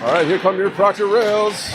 All right, here come your Proctor Rails.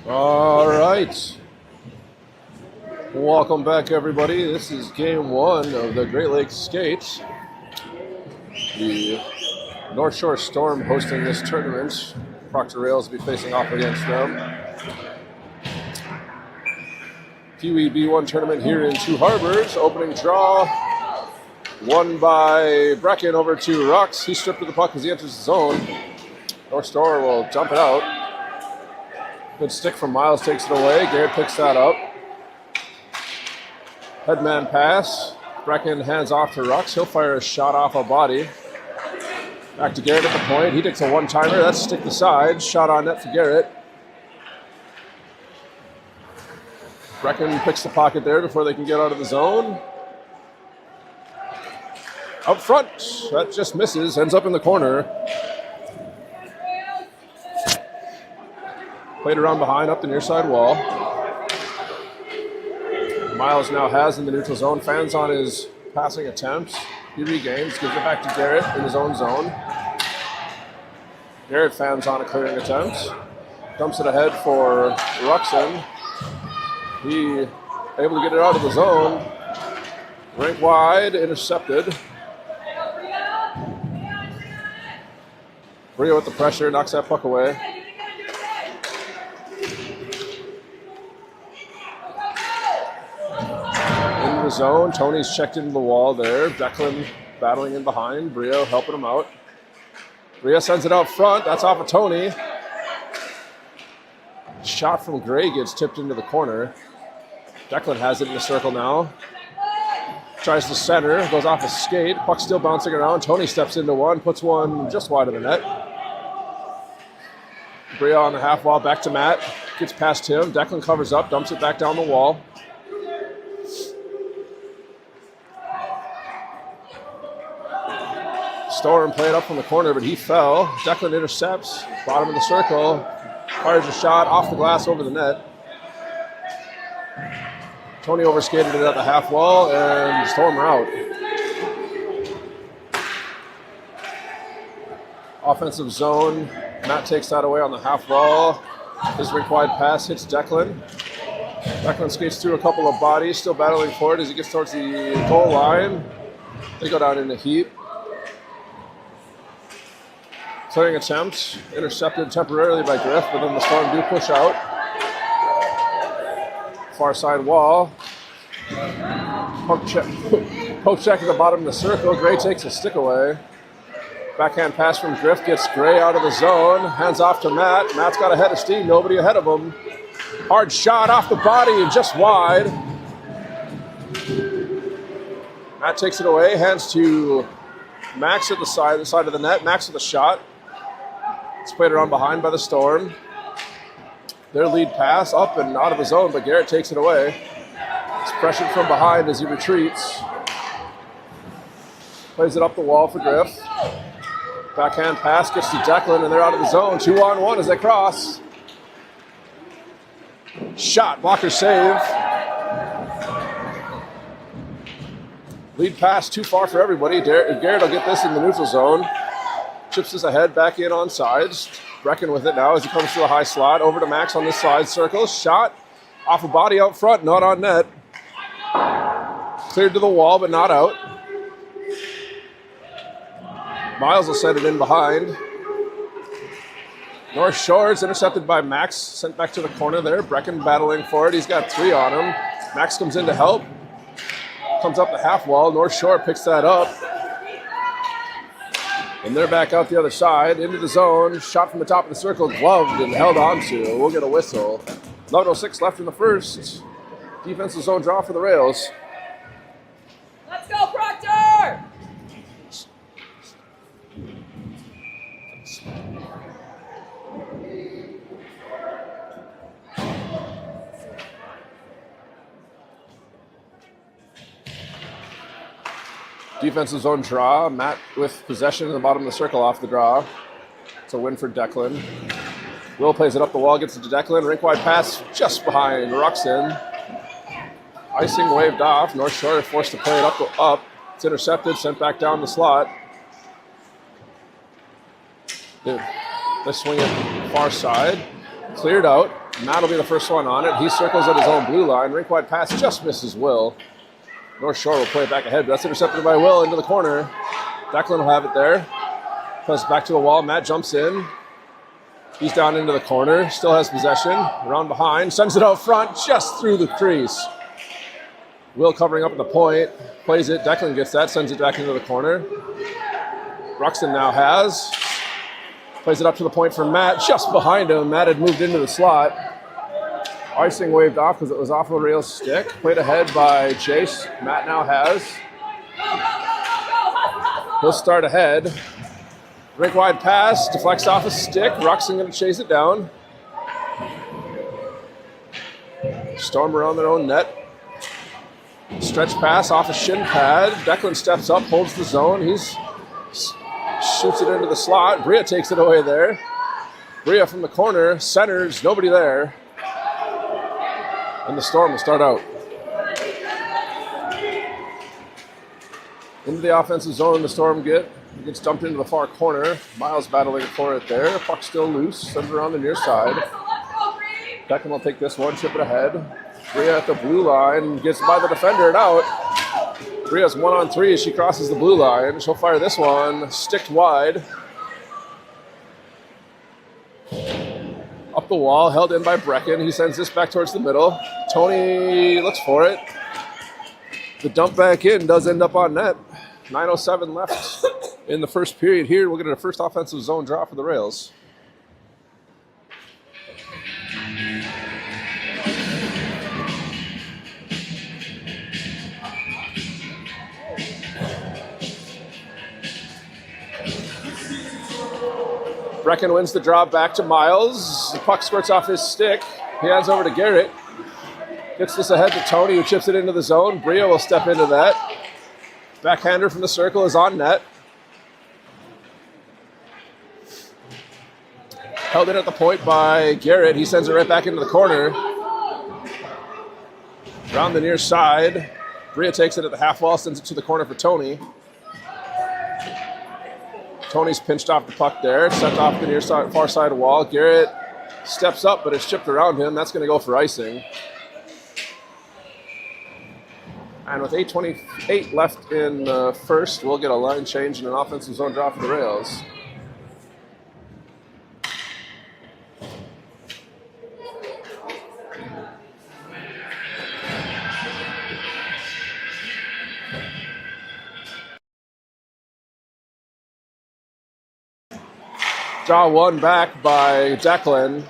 All right. Welcome back, everybody. This is game one of the Great Lakes Skates. The North Shore Storm hosting this tournament. Proctor Rails will be facing off against them. Pee Wee B1 tournament here in Two Harbors. Opening draw. Won by Brecken over to Rux. He stripped of the puck as he enters the zone. North Shore will jump it out. Good stick from Miles, takes it away. Garrett picks that up. Headman pass. Brecken hands off to Rux. He'll fire a shot off a body. Back to Garrett at the point. He takes a one-timer. That's stick the side. Shot on net for Garrett. Brecken picks the pocket there before they can get out of the zone. Up front. That just misses. Ends up in the corner. Played around behind, up the near side wall. Miles now has in the neutral zone. Fans on his passing attempts. He regains, gives it back to Garrett in his own zone. Garrett fans on a clearing attempt. Dumps it ahead for Ruxin. He able to get it out of the zone. Rink wide, intercepted. Brio with the pressure, knocks that puck away. Zone. Tony's checked into the wall there. Declan battling in behind. Brio helping him out. Brio sends it out front. That's off of Tony. Shot from Gray gets tipped into the corner. Declan has it in the circle now. Tries to center. Goes off his skate. Puck still bouncing around. Tony steps into one. Puts one just wide of the net. Brio on the half wall. Back to Matt. Gets past him. Declan covers up. Dumps it back down the wall. Storm played up from the corner, but he fell. Declan intercepts, bottom of the circle, fires a shot off the glass over the net. Tony overskated it at the half wall, and Storm are out. Offensive zone. Matt takes that away on the half wall. His rink wide pass hits Declan. Declan skates through a couple of bodies, still battling for it as he gets towards the goal line. They go down in a heap. Clearing attempt, intercepted temporarily by Griff, but then the Storm do push out. Far side wall. Poke check at the bottom of the circle. Gray takes a stick away. Backhand pass from Griff gets Gray out of the zone. Hands off to Matt. Matt's got a head of steam, nobody ahead of him. Hard shot off the body and just wide. Matt takes it away, hands to Max at the side of the net. Max with a shot. It's played around behind by the Storm. Their lead pass up and out of the zone, but Garrett takes it away. It's pressured from behind as he retreats. Plays it up the wall for Griff. Backhand pass gets to Declan, and they're out of the zone. 2-on-1 as they cross. Shot, blocker save. Lead pass too far for everybody. Garrett will get this in the neutral zone. Chips this ahead, back in on sides. Brecken with it now as he comes to the high slot. Over to Max on this side circle. Shot off a body out front, not on net. Cleared to the wall, but not out. Miles will send it in behind. North Shore is intercepted by Max. Sent back to the corner there. Brecken battling for it. He's got 3 on him. Max comes in to help. Comes up the half wall. North Shore picks that up. And they're back out the other side, into the zone. Shot from the top of the circle, gloved and held onto. We'll get a whistle. 11:06 left in the first. Defensive zone draw for the Rails. Let's go, Proctor! Defensive zone draw. Matt with possession in the bottom of the circle off the draw. It's a win for Declan. Will plays it up the wall, gets it to Declan. Rink wide pass just behind Ruxin. Icing waved off. North Shore forced to play it up. It's intercepted, sent back down the slot. They swing it far side. Cleared out. Matt will be the first one on it. He circles at his own blue line. Rink wide pass just misses Will. North Shore will play it back ahead. That's intercepted by Will into the corner. Declan will have it there. Plays back to the wall. Matt jumps in. He's down into the corner. Still has possession. Around behind. Sends it out front just through the crease. Will covering up at the point. Plays it. Declan gets that. Sends it back into the corner. Ruxton now has. Plays it up to the point for Matt. Just behind him. Matt had moved into the slot. Icing waved off because it was off of Rails' stick. Played ahead by Chase. Matt now has. He'll start ahead. Rink wide pass. Deflects off a stick. Ruxton going to chase it down. Storm around their own net. Stretch pass off a shin pad. Declan steps up, holds the zone. He's shoots it into the slot. Bria takes it away there. Bria from the corner. Centers. Nobody there. And the Storm will start out. Into the offensive zone, the Storm gets dumped into the far corner. Miles battling for it there. Puck still loose. Sends it around the near side. Declan will take this one, chip it ahead. Bria at the blue line. Gets by the defender and out. Bria's 1-on-3 as she crosses the blue line. She'll fire this one. Sticked wide. Up the wall, held in by Brecken. He sends this back towards the middle. Tony looks for it. The dump back in does end up on net. 9:07 left in the first period here. We'll get a first offensive zone draw for the Rails. Brecken wins the draw back to Miles. The puck squirts off his stick. He hands over to Garrett. Gets this ahead to Tony, who chips it into the zone. Bria will step into that. Backhander from the circle is on net. Held in at the point by Garrett. He sends it right back into the corner. Around the near side. Bria takes it at the half wall, sends it to the corner for Tony. Tony's pinched off the puck there. Sent off the near side, far side wall. Garrett steps up, but it's chipped around him. That's going to go for icing. And with 8:28 left in the first, we'll get a line change and an offensive zone draw for the Rails. Draw one back by Declan.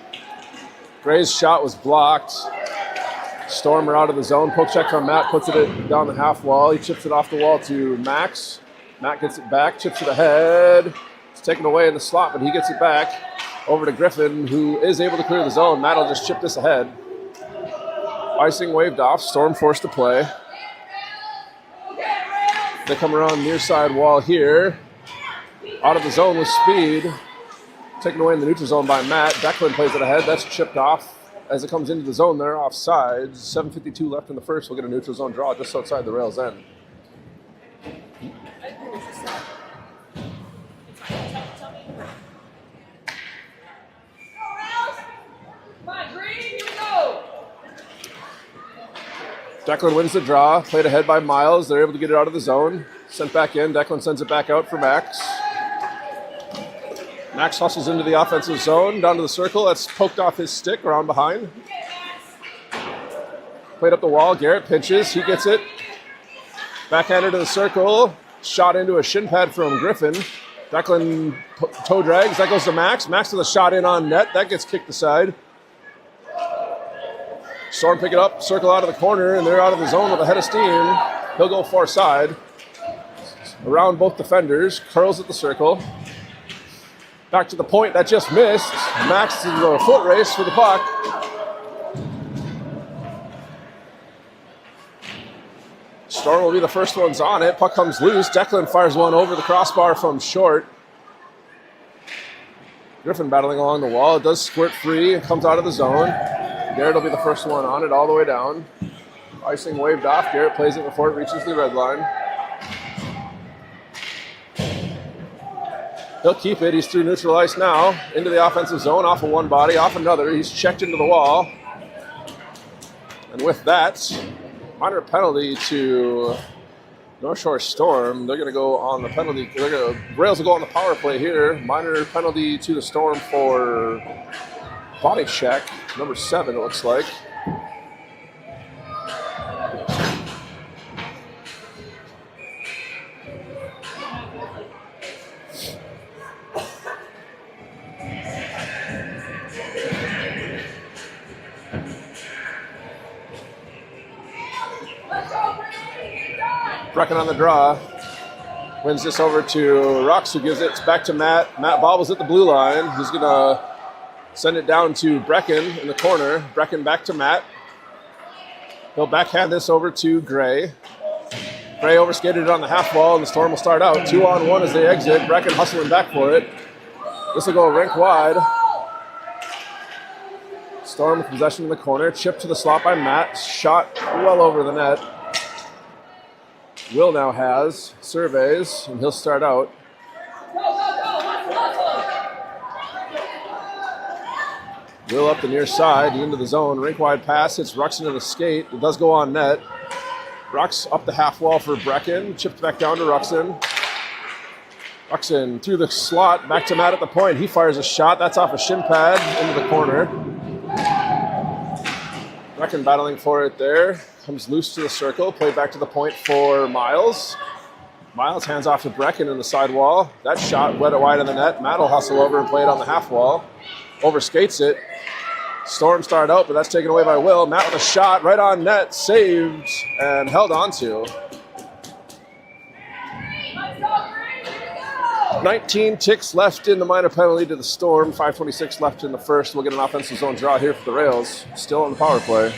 Gray's shot was blocked. Stormer out of the zone. Poke check from Matt. Puts it down the half wall. He chips it off the wall to Max. Matt gets it back. Chips it ahead. It's taken away in the slot, but he gets it back. Over to Griffin, who is able to clear the zone. Matt will just chip this ahead. Icing waved off. Storm forced to play. They come around near side wall here. Out of the zone with speed. Taken away in the neutral zone by Matt. Declan plays it ahead. That's chipped off. As it comes into the zone, they're offsides. 7:52 left in the first. We'll get a neutral zone draw just outside the Rails end. Declan wins the draw. Played ahead by Miles. They're able to get it out of the zone. Sent back in. Declan sends it back out for Max. Max hustles into the offensive zone, down to the circle. That's poked off his stick, around behind. Played up the wall. Garrett pinches. He gets it. Backhander to the circle. Shot into a shin pad from Griffin. Declan toe drags. That goes to Max. Max with a shot in on net. That gets kicked aside. Storm pick it up. Circle out of the corner, and they're out of the zone with a head of steam. He'll go far side. Around both defenders. Curls at the circle. Back to the point, that just missed. Max is a foot race for the puck. Storm will be the first ones on it. Puck comes loose. Declan fires one over the crossbar from short. Griffin battling along the wall. It does squirt free and comes out of the zone. Garrett will be the first one on it all the way down. Icing waved off. Garrett plays it before it reaches the red line. He'll keep it. He's through neutral ice now. Into the offensive zone, off of one body, off another. He's checked into the wall. And with that, minor penalty to North Shore Storm. They're going to go on the penalty. Rails will go on the power play here. Minor penalty to the Storm for body check. Number 7, it looks like. Brecken on the draw. Wins this over to Rux, who gives it back to Matt. Matt bobbles at the blue line. He's going to send it down to Brecken in the corner. Brecken back to Matt. He'll backhand this over to Gray. Gray overskated it on the half wall, and the Storm will start out. 2-on-1 as they exit. Brecken hustling back for it. This will go rink wide. Storm with possession in the corner. Chip to the slot by Matt. Shot well over the net. Will now has surveys, and he'll start out. Will up the near side, into the zone. Rink wide pass, hits Rux into the skate. It does go on net. Rux up the half wall for Brecken. Chipped back down to Ruxin. Ruxin through the slot, back to Matt at the point. He fires a shot. That's off a shin pad into the corner. Brecken battling for it there. Comes loose to the circle. Played back to the point for Miles. Miles hands off to Brecken in the sidewall. That shot wet it wide of the net. Matt will hustle over and play it on the half wall. Overskates it. Storm started out, but that's taken away by Will. Matt with a shot right on net. Saved and held on to. 19 ticks left in the minor penalty to the Storm. 5:26 left in the first. We'll get an offensive zone draw here for the Rails. Still on the power play.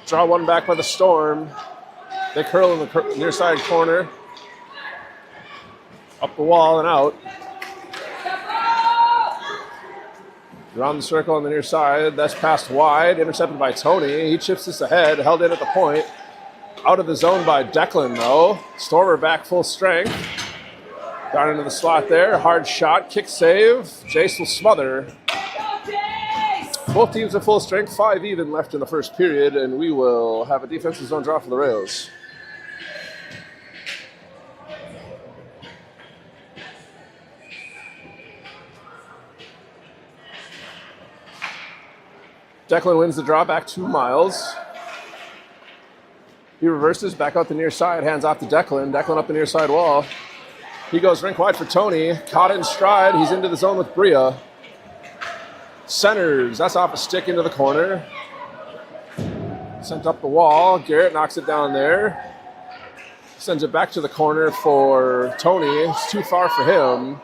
Draw one back by the Storm. They curl in the near side corner. Up the wall and out. Around the circle on the near side. That's passed wide. Intercepted by Tony. He chips this ahead. Held in at the point. Out of the zone by Declan, though. Stormer back full strength. Down into the slot there. Hard shot. Kick save. Jace will smother. Both teams at full strength, 5 even left in the first period, and we will have a defensive zone draw for the Rails. Declan wins the draw back 2 miles. He reverses back out the near side, hands off to Declan. Declan up the near side wall. He goes rink wide for Tony. Caught in stride. He's into the zone with Bria. Centers, that's off a stick into the corner. Sent up the wall. Garrett knocks it down there. Sends it back to the corner for Tony. It's too far for him.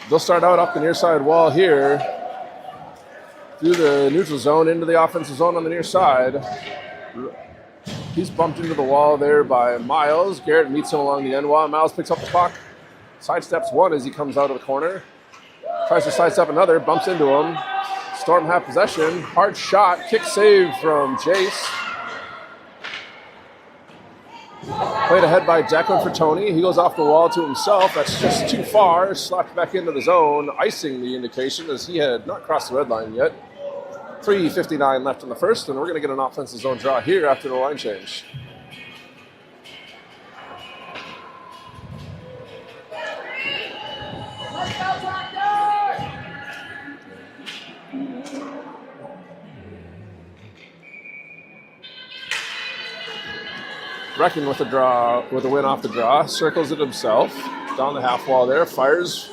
They'll start out up the near side wall here. Through the neutral zone into the offensive zone on the near side. He's bumped into the wall there by Miles. Garrett meets him along the end wall. Miles picks up the puck. Sidesteps one as he comes out of the corner. Tries to sidestep another, bumps into him. Storm have possession. Hard shot, kick save from Jace. Played ahead by Declan for Tony. He goes off the wall to himself. That's just too far. Slapped back into the zone, icing the indication as he had not crossed the red line yet. 3:59 left in the first, and we're going to get an offensive zone draw here after the line change. Let's go, Proctor! Brecken with a win off the draw, circles it himself, down the half wall there, fires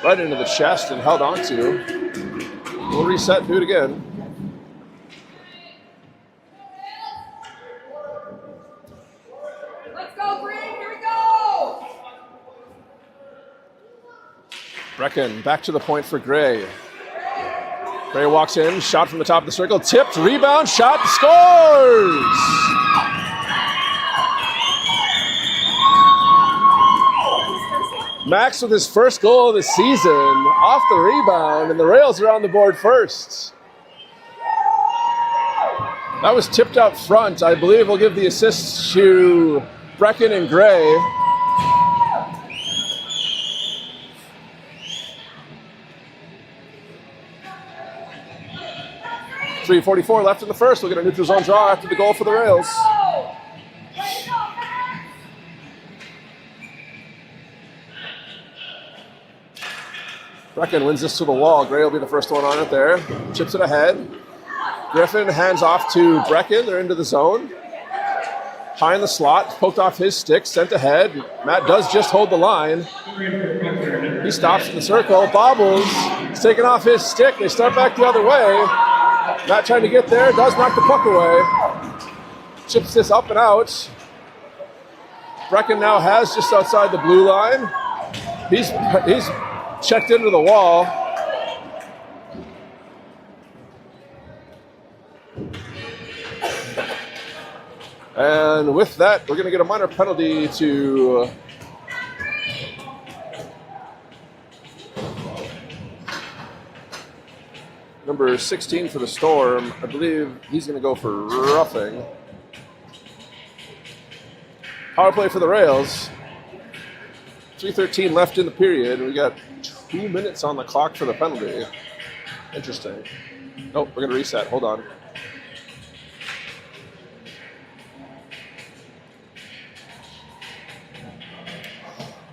right into the chest and held on to. We'll reset and do it again. Let's go, Green! Here we go! Brecken back to the point for Gray. Gray walks in, shot from the top of the circle, tipped, rebound, shot, scores! Max with his first goal of the season, off the rebound, and the Rails are on the board first. That was tipped out front. I believe we'll give the assists to Brecken and Gray. .344 left in the first. We'll get a neutral zone draw after the goal for the Rails. Brecken wins this to the wall. Gray will be the first one on it there. Chips it ahead. Griffin hands off to Brecken. They're into the zone. High in the slot. Poked off his stick. Sent ahead. Matt does just hold the line. He stops in the circle. Bobbles. He's taking off his stick. They start back the other way. Matt trying to get there. Does knock the puck away. Chips this up and out. Brecken now has just outside the blue line. He's checked into the wall. And with that, we're going to get a minor penalty to number 16 for the Storm. I believe he's going to go for roughing. Power play for the Rails. 3:13 left in the period. We got 2 minutes on the clock for the penalty. Interesting. Nope, we're going to reset. Hold on.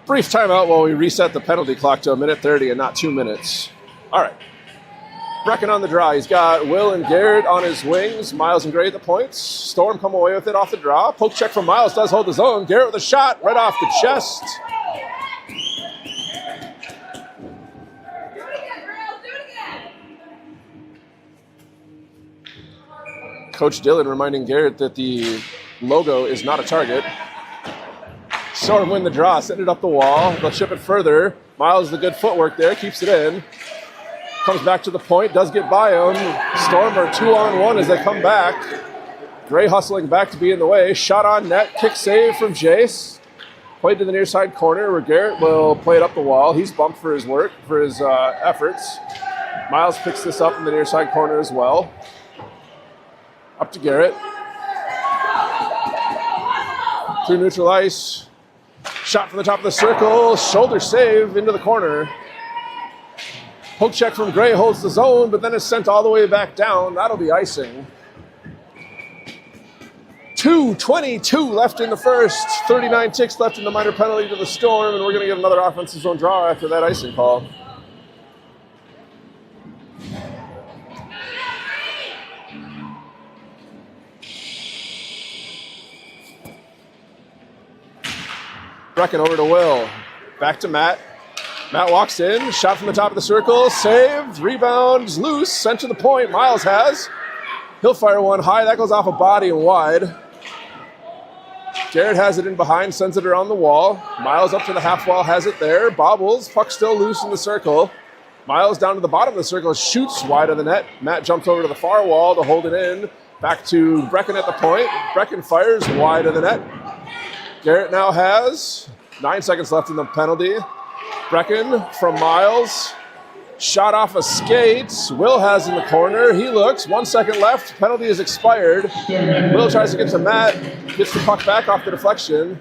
Brief timeout while we reset the penalty clock to 1:30 and not 2 minutes. All right. Brecken on the draw. He's got Will and Garrett on his wings. Miles and Gray at the points. Storm come away with it off the draw. Poke check from Miles. Does hold the zone. Garrett with a shot right off the chest. Coach Dillon reminding Garrett that the logo is not a target. Storm win the draw, send it up the wall. They'll chip it further. Miles, the good footwork there, keeps it in. Comes back to the point, does get by him. Storm are 2-on-1 as they come back. Gray hustling back to be in the way. Shot on net, kick save from Jace. Played to the near side corner where Garrett will play it up the wall. He's bumped for his work, for his efforts. Miles picks this up in the near side corner as well. Up to Garrett. Through neutral ice. Shot from the top of the circle. Shoulder save into the corner. Poke check from Gray holds the zone, but then is sent all the way back down. That'll be icing. 2:22 left in the first. 39 ticks left in the minor penalty to the Storm, and we're going to get another offensive zone draw after that icing call. Brecken over to Will. Back to Matt. Matt walks in. Shot from the top of the circle. Saved. Rebounds loose. Sent to the point. Miles has. He'll fire one high. That goes off a body and wide. Garrett has it in behind. Sends it around the wall. Miles up to the half wall. Has it there. Bobbles. Puck still loose in the circle. Miles down to the bottom of the circle. Shoots wide of the net. Matt jumps over to the far wall to hold it in. Back to Brecken at the point. Brecken fires wide of the net. Garrett now has 9 seconds left in the penalty. Brecken from Miles. Shot off a skate. Will has in the corner. He looks. 1 second left. Penalty is expired. Will tries to get to Matt. Gets the puck back off the deflection.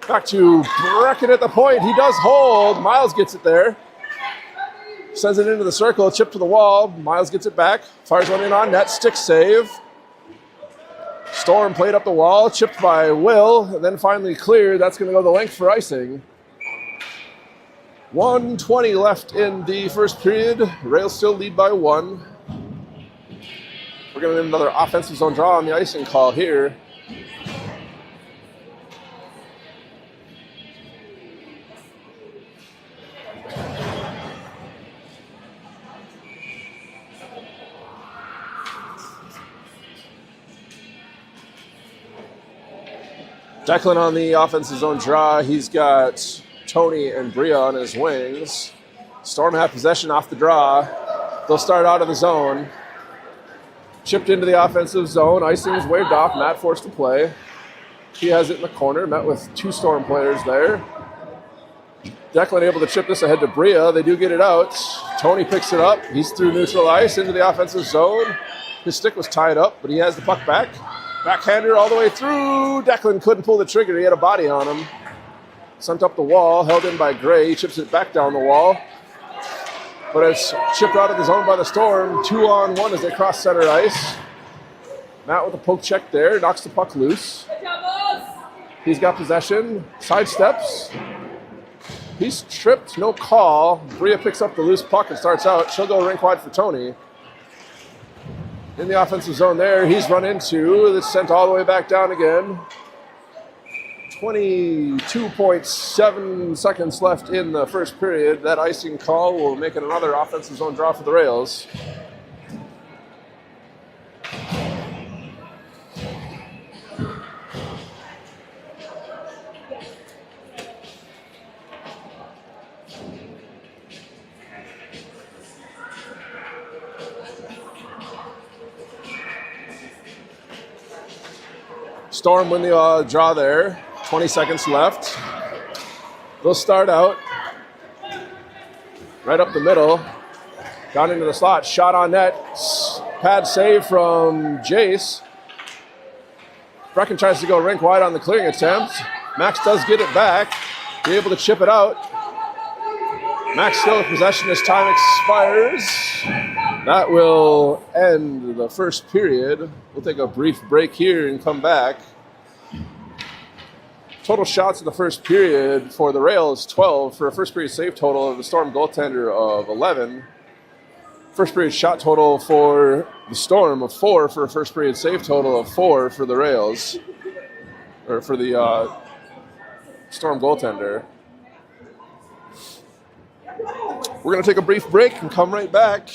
Back to Brecken at the point. He does hold. Miles gets it there. Sends it into the circle, chip to the wall. Miles gets it back, fires one in on net, stick save. Storm played up the wall, chipped by Will, and then finally cleared. That's going to go the length for icing. 1:20 left in the first period. Rails still lead by 1. We're going to get another offensive zone draw on the icing call here. Declan on the offensive zone draw. He's got Tony and Bria on his wings. Storm have possession off the draw. They'll start out of the zone. Chipped into the offensive zone. Icing's waved off. Matt forced to play. He has it in the corner. Met with 2 Storm players there. Declan able to chip this ahead to Bria. They do get it out. Tony picks it up. He's through neutral ice into the offensive zone. His stick was tied up, but he has the puck back. Backhander all the way through. Declan couldn't pull the trigger. He had a body on him. Sent up the wall, held in by Gray. He chips it back down the wall. But it's chipped out of the zone by the Storm. 2-on-1 as they cross center ice. Matt with a poke check there. Knocks the puck loose. He's got possession. Sidesteps. He's tripped. No call. Bria picks up the loose puck and starts out. She'll go rink wide for Tony. In the offensive zone there, he's run into. It's sent all the way back down again. 22.7 seconds left in the first period. That icing call will make it another offensive zone draw for the Rails. Storm win the draw there. 20 seconds left. They'll start out right up the middle. Down into the slot. Shot on net. Pad save from Jace. Brecken tries to go rink wide on the clearing attempt. Max does get it back. Be able to chip it out. Max still in possession as time expires. That will end the first period. We'll take a brief break here and come back. Total shots in the first period for the Rails, 12 for a first period save total of the Storm goaltender of 11. First period shot total for the Storm of 4 for a first period save total of 4 for the Rails, or for the Storm goaltender. We're going to take a brief break and come right back.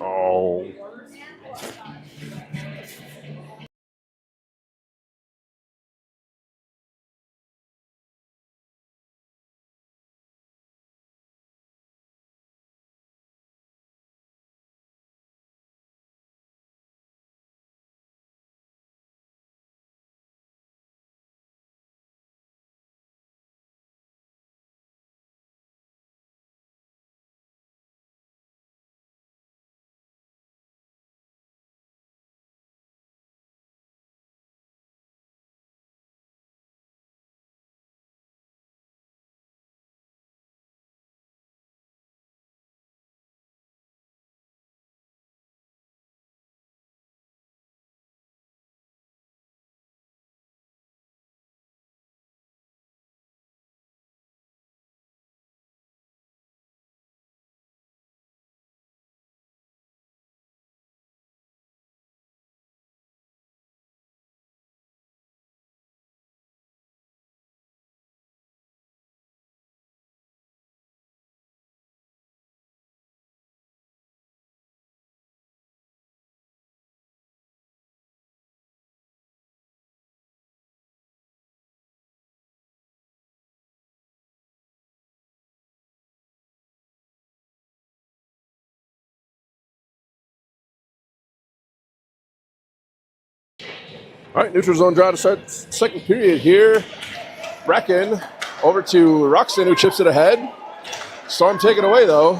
Oh. All right, neutral zone draw to start second period here. Brecken over to Ruxin, who chips it ahead. Storm take it away, though.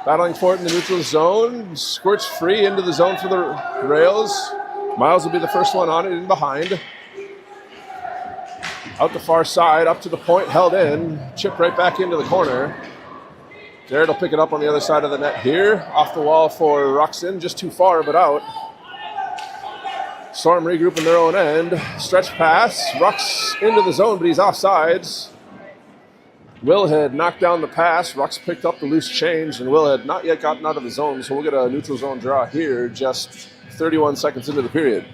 Battling for it in the neutral zone. Squirts free into the zone for the Rails. Miles will be the first one on it in behind. Out the far side, up to the point, held in. Chip right back into the corner. Jared will pick it up on the other side of the net here. Off the wall for Ruxin, just too far, but out. Storm regrouping their own end. Stretch pass. Rux into the zone, but he's offsides. Will had knocked down the pass. Rux picked up the loose change, and Will had not yet gotten out of the zone, so we'll get a neutral zone draw here just 31 seconds into the period.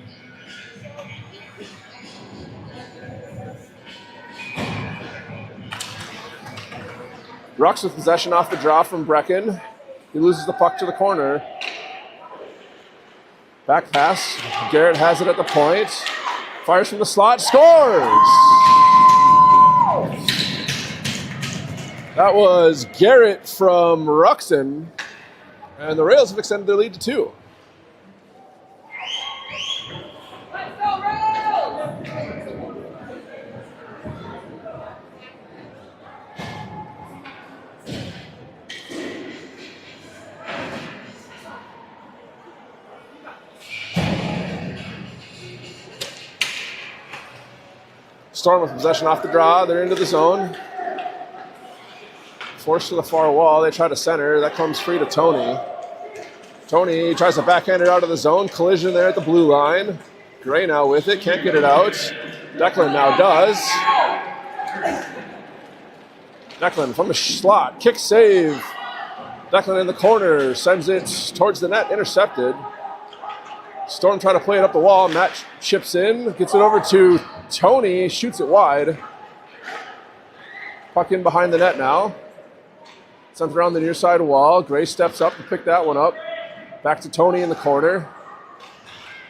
Rux with possession off the draw from Brecken. He loses the puck to the corner. Back pass. Garrett has it at the point. Fires from the slot. Scores! That was Garrett from Ruxin. And the Rails have extended their lead to 2. Let's go, Rails! Storm with possession off the draw. They're into the zone. Forced to the far wall. They try to center. That comes free to Tony. Tony tries to backhand it out of the zone. Collision there at the blue line. Gray now with it. Can't get it out. Declan now does. Declan from the slot. Kick save. Declan in the corner. Sends it towards the net. Intercepted. Storm trying to play it up the wall. Matt chips in. Gets it over to Tony. Shoots it wide. Puck in behind the net now. Sent around the near side wall. Gray steps up to pick that one up. Back to Tony in the corner.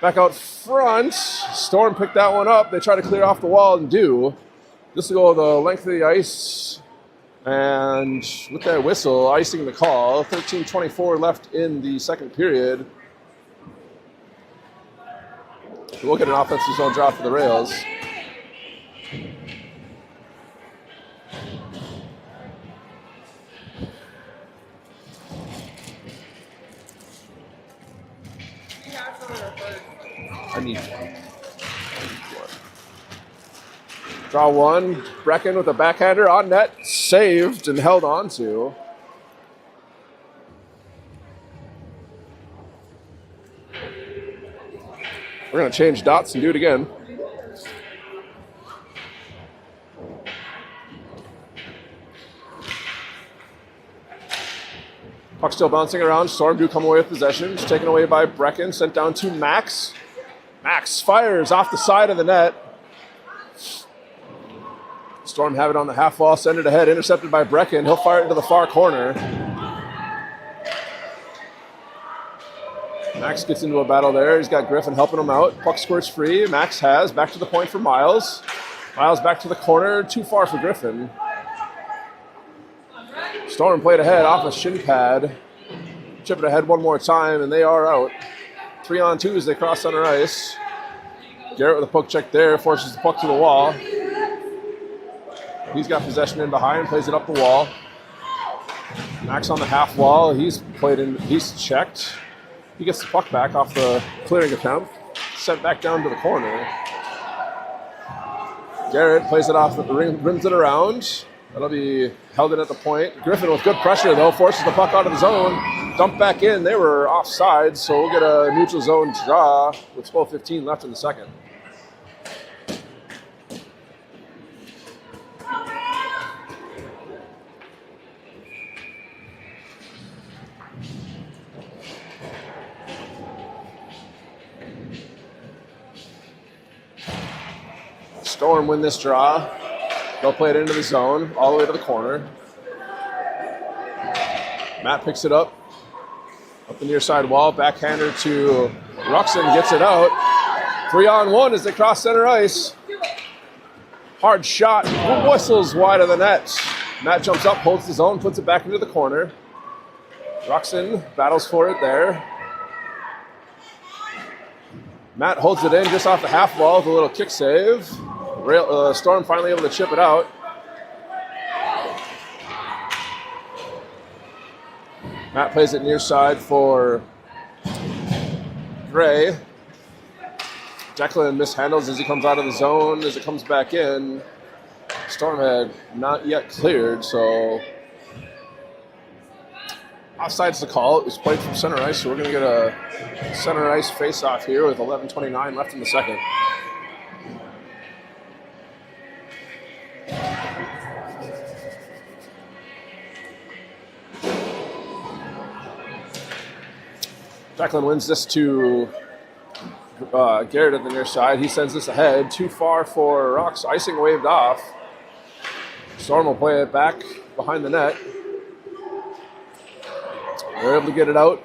Back out front. Storm picked that one up. They try to clear off the wall and do. This will go the length of the ice. And with that whistle, icing the call. 13:24 left in the second period. We'll get an offensive zone drop for the Rails. I need one. Draw one. Brecken with a backhander on net. Saved and held on to. We're going to change dots and do it again. Puck still bouncing around. Storm do come away with possession. It's taken away by Brecken. Sent down to Max. Max fires off the side of the net. Storm have it on the half wall. Send it ahead. Intercepted by Brecken. He'll fire it into the far corner. Max gets into a battle there. He's got Griffin helping him out. Puck squirts free. Max has. Back to the point for Miles. Miles back to the corner. Too far for Griffin. Storm played ahead off a shin pad. Chip it ahead one more time, and they are out. 3-on-2 as they cross center ice. Garrett with a poke check there. Forces the puck to the wall. He's got possession in behind. Plays it up the wall. Max on the half wall. He's checked. He gets the puck back off the clearing attempt. Sent back down to the corner. Garrett plays it off, rims it around. That'll be held in at the point. Griffin with good pressure, though, forces the puck out of the zone. Dumped back in. They were offside, so we'll get a neutral zone draw with 12:15 left in the second. Storm win this draw. They'll play it into the zone, all the way to the corner. Matt picks it up the near side wall. Backhander to Ruxin, gets it out. 3-on-1 as they cross center ice. Hard shot, whistles wide of the net. Matt jumps up, holds the zone, puts it back into the corner. Ruxin battles for it there. Matt holds it in just off the half wall with a little kick save. Storm finally able to chip it out. Matt plays it near side for Gray. Declan mishandles as he comes out of the zone. As it comes back in, Storm had not yet cleared, so offside's the call. It was played from center ice, so we're going to get a center ice face-off here with 11:29 left in the second. Declan wins this to Garrett at the near side. He sends this ahead. Too far for Rocks. Icing waved off. Storm will play it back behind the net. They're able to get it out.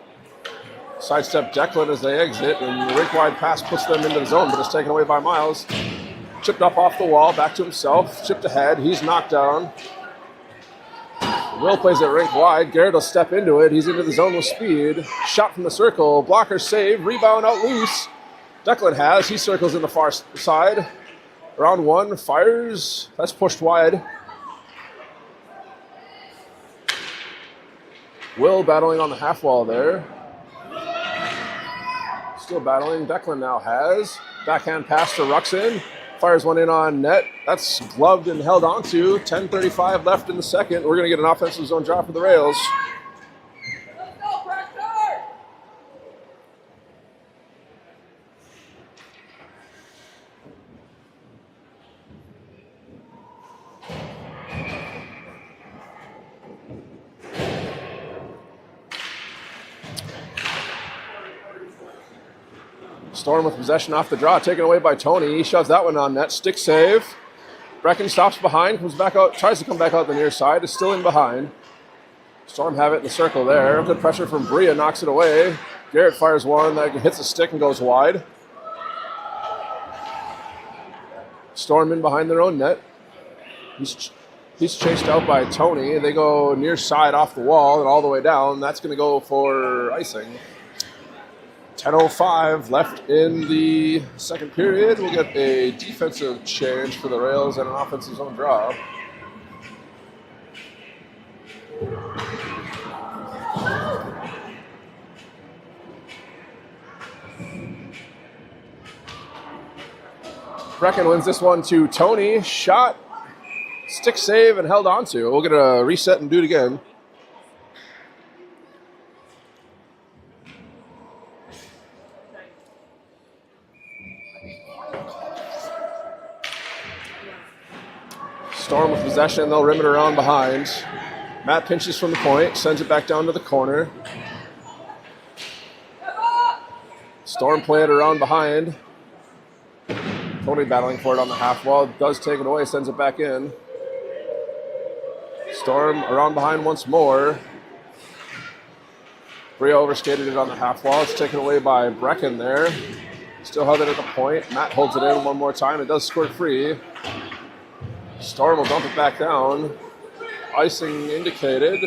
Sidestep Declan as they exit, and the rink-wide pass puts them into the zone, but it's taken away by Miles. Chipped up off the wall, back to himself. Chipped ahead. He's knocked down. Will plays it rink wide. Garrett will step into it. He's into the zone with speed. Shot from the circle. Blocker save. Rebound out loose. Declan has. He circles in the far side. Round one. Fires. That's pushed wide. Will battling on the half wall there. Still battling. Declan now has. Backhand pass to Ruxin. Fires one in on net. That's gloved and held onto. 10:35 left in the second. We're going to get an offensive zone drop for the Rails. Let's go, Proctor! Storm with possession off the draw, taken away by Tony. He shoves that one on net. Stick save. Brecken stops behind, comes back out, tries to come back out the near side, is still in behind. Storm have it in the circle there. Good pressure from Bria, knocks it away. Garrett fires one that hits the stick and goes wide. Storm in behind their own net. He's chased out by Tony. They go near side off the wall and all the way down. That's going to go for icing. 10:05 left in the second period. We'll get a defensive change for the Rails and an offensive zone draw. Brecken wins this one to Tony. Shot, stick save, and held onto. We'll get a reset and do it again. Storm with possession. They'll rim it around behind. Matt pinches from the point, sends it back down to the corner. Storm play it around behind. Tony battling for it on the half wall. Does take it away, sends it back in. Storm around behind once more. Bria overskated it on the half wall. It's taken away by Brecken there. Still held it at the point. Matt holds it in one more time. It does squirt free. Storm will dump it back down. Icing indicated.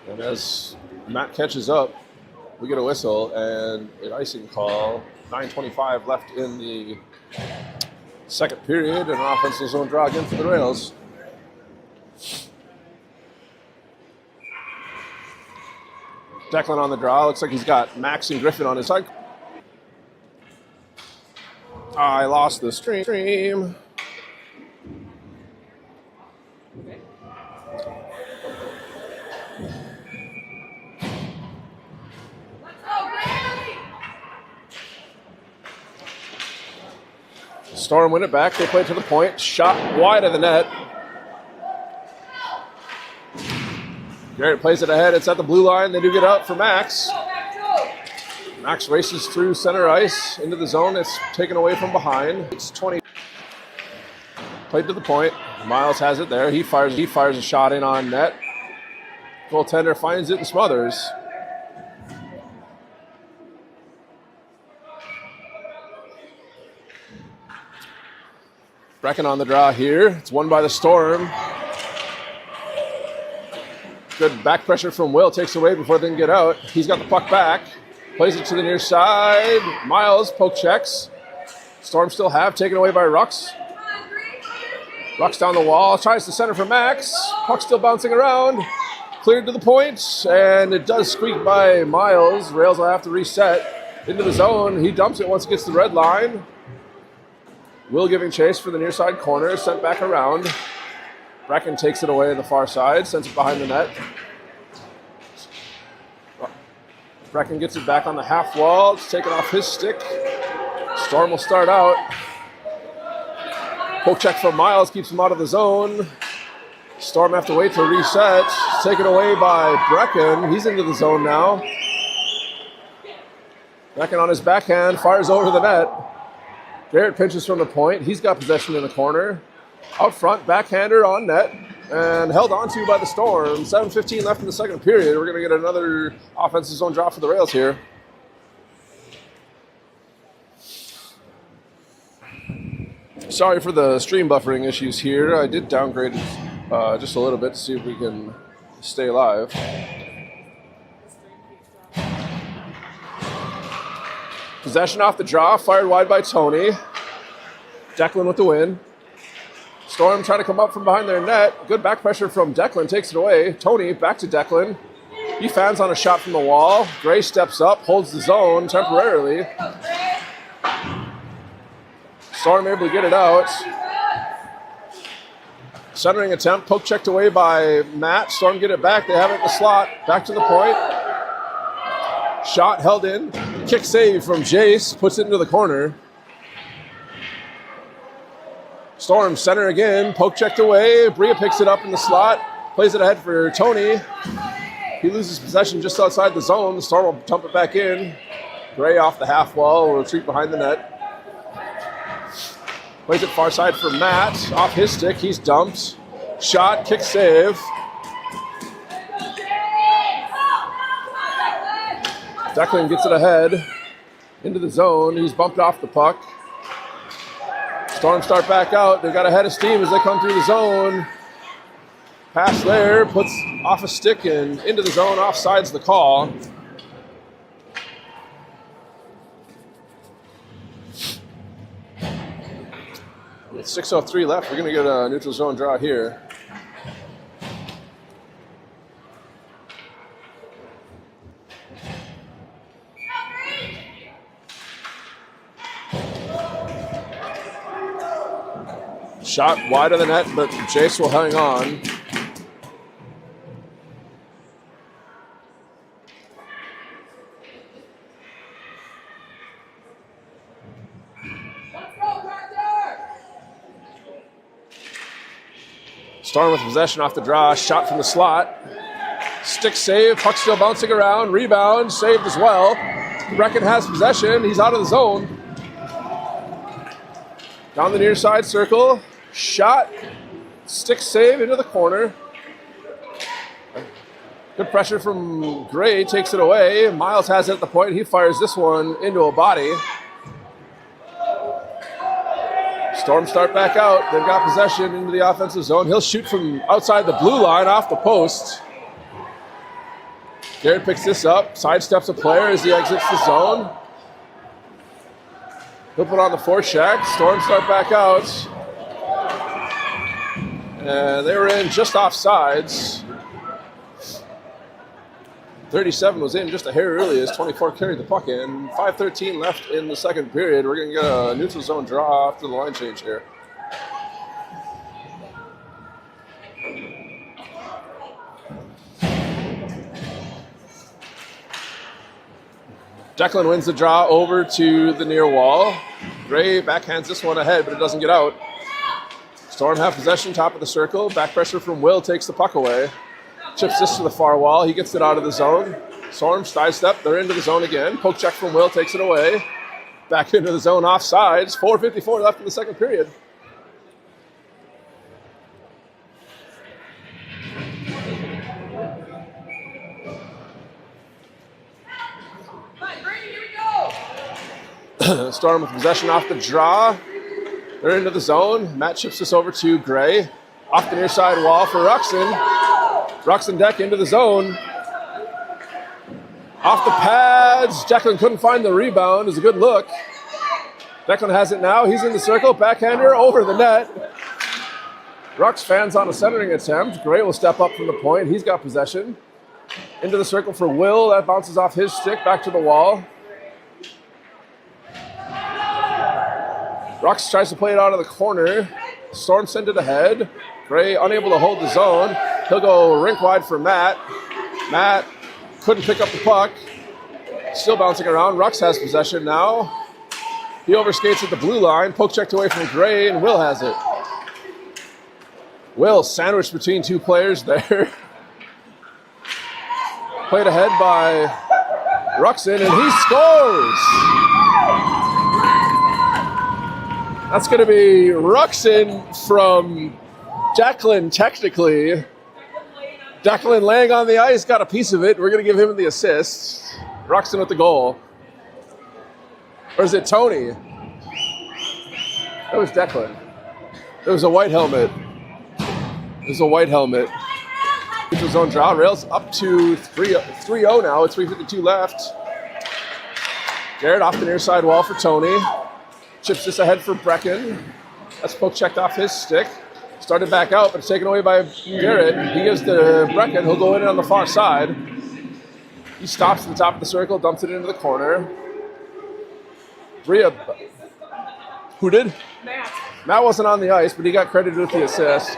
And as Matt catches up, we get a whistle and an icing call. 9:25 left in the second period, and an offensive zone draw again for the Rails. Declan on the draw. Looks like he's got Max and Griffin on his side. I lost the stream. Storm win it back. They play to the point. Shot wide of the net. Garrett plays it ahead. It's at the blue line. They do get out for Max. Max races through center ice into the zone. It's taken away from behind. It's 20. Played to the point. Miles has it there. He fires a shot in on net. Goaltender finds it and smothers. Brecken on the draw here. It's won by the Storm. Good back pressure from Will. Takes away before they can get out. He's got the puck back. Plays it to the near side. Miles poke checks. Storm still have. Taken away by Rux. Rux down the wall. Tries to center for Max. Puck still bouncing around. cleared to the point, and it does squeak by Miles. Rails will have to reset into the zone. He dumps it once it gets to the red line. Will giving chase for the near side corner, sent back around. Brecken takes it away to the far side, sends it behind the net. Brecken gets it back on the half wall. It's taken off his stick. Storm will start out. Poke check from Miles keeps him out of the zone. Storm have to wait to reset. It's taken away by Brecken. He's into the zone now. Brecken on his backhand, fires over the net. Garrett pinches from the point. He's got possession in the corner. Out front, backhander on net. And held onto by the Storm. 7:15 left in the second period. We're going to get another offensive zone drop for the Rails here. Sorry for the stream buffering issues here. I did downgrade it just a little bit to see if we can stay live. Possession off the draw, fired wide by Tony. Declan with the win. Storm trying to come up from behind their net. Good back pressure from Declan, takes it away. Tony back to Declan. He fans on a shot from the wall. Gray steps up, holds the zone temporarily. Storm able to get it out. Centering attempt, poke checked away by Matt. Storm get it back, they have it in the slot. Back to the point. Shot held in. Kick save from Jace, puts it into the corner. Storm center again, poke checked away. Bria picks it up in the slot, plays it ahead for Tony. He loses possession just outside the zone. Storm will dump it back in. Gray off the half wall, will retreat behind the net. Plays it far side for Matt. Off his stick, he's dumped. Shot, kick save. Declan gets it ahead. Into the zone. He's bumped off the puck. Storm start back out. They got a head of steam as they come through the zone. Pass there, puts off a stick and into the zone. Offside's the call. With 6:03 left, we're going to get a neutral zone draw here. Shot wide of the net, but Jace will hang on. Storm with possession off the draw. Shot from the slot. Stick save. Puck still bouncing around. Rebound. Saved as well. Brecken has possession. He's out of the zone. Down the near side circle. Shot. Stick save into the corner. Good pressure from Gray. Takes it away. Miles has it at the point. He fires this one into a body. Storm start back out. They've got possession into the offensive zone. He'll shoot from outside the blue line off the post. Garrett picks this up. Sidesteps a player as he exits the zone. He'll put on the forecheck. Storm start back out. And they were in just off sides. 37 was in just a hair early as 24 carried the puck in. 5:13 left in the second period. We're going to get a neutral zone draw after the line change here. Declan wins the draw over to the near wall. Gray backhands this one ahead, but it doesn't get out. Storm have possession, top of the circle. Back pressure from Will takes the puck away. Chips this to the far wall. He gets it out of the zone. Storm sidestep. They're into the zone again. Poke check from Will takes it away. Back into the zone offsides. 4:54 left in the second period. Storm with possession off the draw. They're into the zone. Matt chips this over to Gray. Off the near side wall for Ruxin. Ruxin deck into the zone. Off the pads. Declan couldn't find the rebound. It was a good look. Declan has it now. He's in the circle. Backhander over the net. Rux fans on a centering attempt. Gray will step up from the point. He's got possession. Into the circle for Will. That bounces off his stick back to the wall. Rux tries to play it out of the corner. Storm sent it ahead. Gray unable to hold the zone. He'll go rink wide for Matt. Matt couldn't pick up the puck. Still bouncing around. Rux has possession now. He overskates at the blue line. Poke checked away from Gray, and Will has it. Will sandwiched between two players there. Played ahead by Ruxin, and he scores! That's going to be Ruxin from Declan, technically. Declan laying on the ice, got a piece of it. We're going to give him the assist. Ruxin with the goal. Or is it Tony? That was Declan. It was a white helmet. It was a white helmet. Neutral zone draw. Rails up to 3-0 now. It's 3:52 left. Garrett off the near side wall for Tony. Chips this ahead for Brecken. That's poke checked off his stick. Started back out, but it's taken away by Garrett. He gives to Brecken, who'll go in on the far side. He stops at the top of the circle, dumps it into the corner. Bria, who did? Matt. Matt wasn't on the ice, but he got credited with the assist.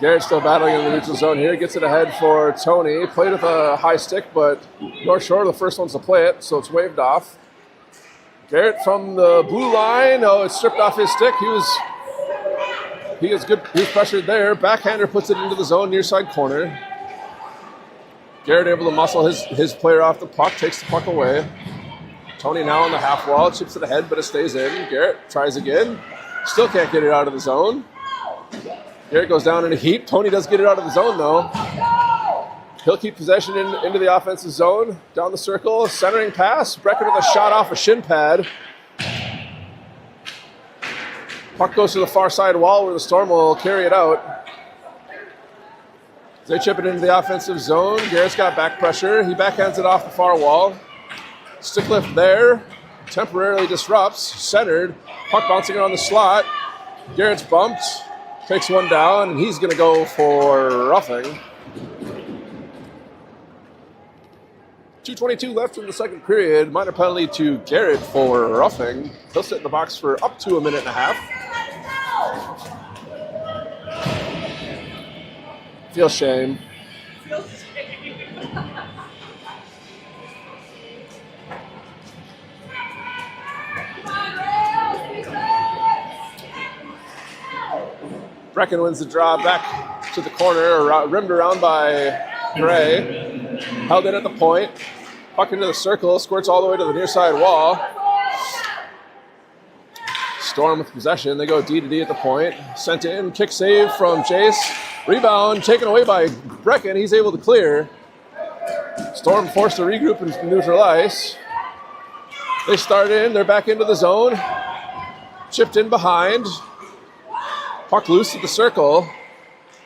Garrett still battling in the neutral zone here. Gets it ahead for Tony. Played with a high stick, but North Shore, the first ones to play it, so it's waved off. Garrett from the blue line. Oh, it's stripped off his stick. He was good. He was pressured there. Backhander puts it into the zone, near side corner. Garrett able to muscle his player off the puck, takes the puck away. Tony now on the half wall, chips it ahead, but it stays in. Garrett tries again. Still can't get it out of the zone. Garrett goes down in a heap. Tony does get it out of the zone, though. He'll keep possession into the offensive zone. Down the circle, centering pass. Brecken with a shot off a shin pad. Puck goes to the far side wall where the Storm will carry it out. They chip it into the offensive zone. Garrett's got back pressure. He backhands it off the far wall. Stick lift there. Temporarily disrupts. Centered. Puck bouncing around the slot. Garrett's bumped. Takes one down, and he's going to go for roughing. 2:22 left in the second period. Minor penalty to Garrett for roughing. He'll sit in the box for up to a minute and a half. Feel shame. Brecken wins the draw back to the corner, rimmed around by Gray. Held in at the point. Puck into the circle, squirts all the way to the near side wall. Storm with possession. They go D-to-D at the point. Sent in, kick save from Jace. Rebound taken away by Brecken. He's able to clear. Storm forced to regroup and neutral ice. They start in, they're back into the zone. Chipped in behind. Puck loose at the circle.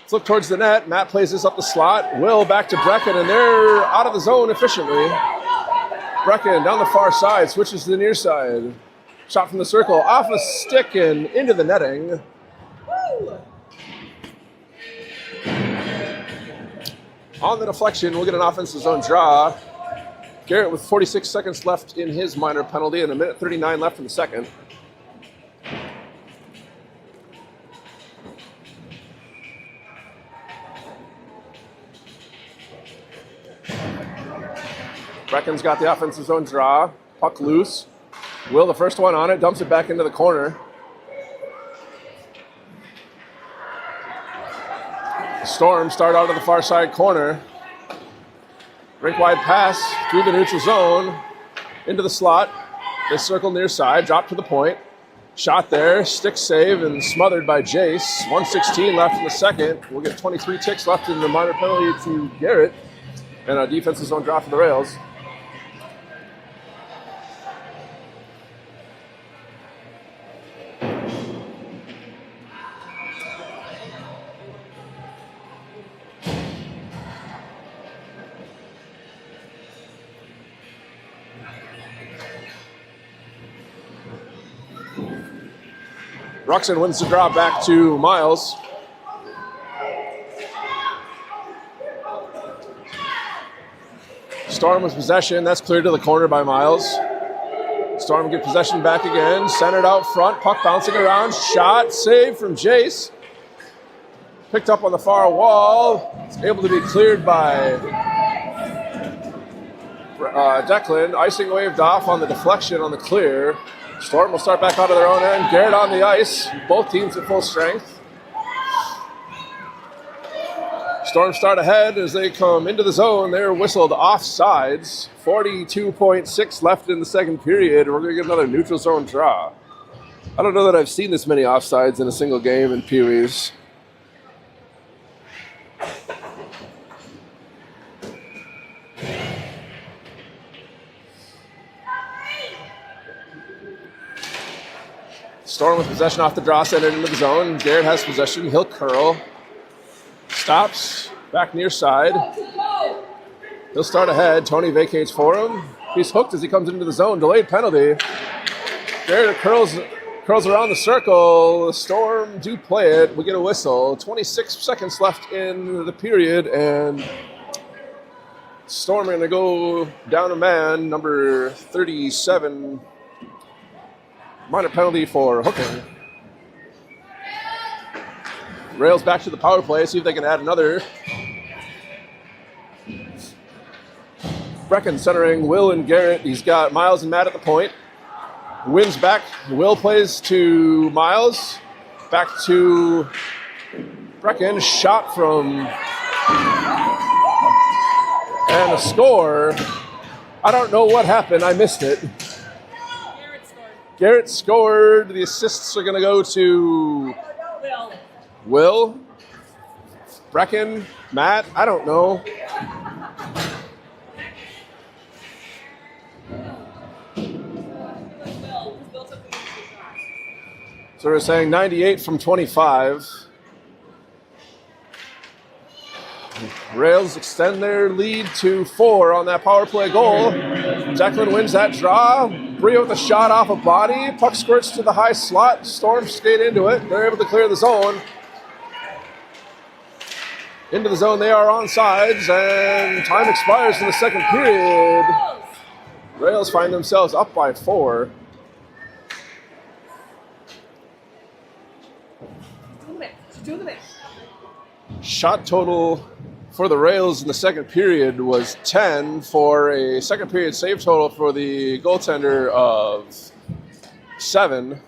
Flip towards the net. Matt plays this up the slot. Will back to Brecken, and they're out of the zone efficiently. Brecken down the far side, switches to the near side. Shot from the circle, off a stick and into the netting. On the deflection, we'll get an offensive zone draw. Garrett with 46 seconds left in his minor penalty and a minute 39 left in the second. Brecken's got the offensive zone draw. Puck loose. Will, the first one on it, dumps it back into the corner. Storm start out of the far side corner. Rink wide pass through the neutral zone. Into the slot. They circle near side, drop to the point. Shot there, stick save and smothered by Jace. 1:16 left in the second. We'll get 23 ticks left in the minor penalty to Garrett. And a defensive zone draw for the Rails. Ruxin wins the draw back to Miles. Storm with possession. That's cleared to the corner by Miles. Storm get possession back again. Centered out front. Puck bouncing around. Shot. Save from Jace. Picked up on the far wall. It's able to be cleared by Declan. Icing waved off on the deflection on the clear. Storm will start back out of their own end. Garrett on the ice. Both teams at full strength. Storm start ahead as they come into the zone. They're whistled offsides. 42.6 left in the second period. We're going to get another neutral zone draw. I don't know that I've seen this many offsides in a single game in Pee Wee's. Storm with possession off the draw, sent it into the zone. Garrett has possession. He'll curl. Stops. Back near side. He'll start ahead. Tony vacates for him. He's hooked as he comes into the zone. Delayed penalty. Garrett curls around the circle. The Storm do play it. We get a whistle. 26 seconds left in the period, and Storm are going to go down a man, number 37. Minor penalty for hooking. Rails back to the power play, see if they can add another. Brecken centering Will and Garrett. He's got Miles and Matt at the point. Wins back. Will plays to Miles. Back to Brecken. Shot from... and a score. I don't know what happened. I missed it. Garrett scored. The assists are going to go to Will, Brecken, Matt. I don't know. So we're saying 98 from 25. Rails extend their lead to 4 on that power play goal. Declan wins that draw. Brio with a shot off a body. Puck squirts to the high slot. Storm skate into it. They're able to clear the zone. Into the zone they are on sides, and time expires in the second period. Rails find themselves up by 4. Shot total for the Rails in the second period was 10 for a second period save total for the goaltender of 7.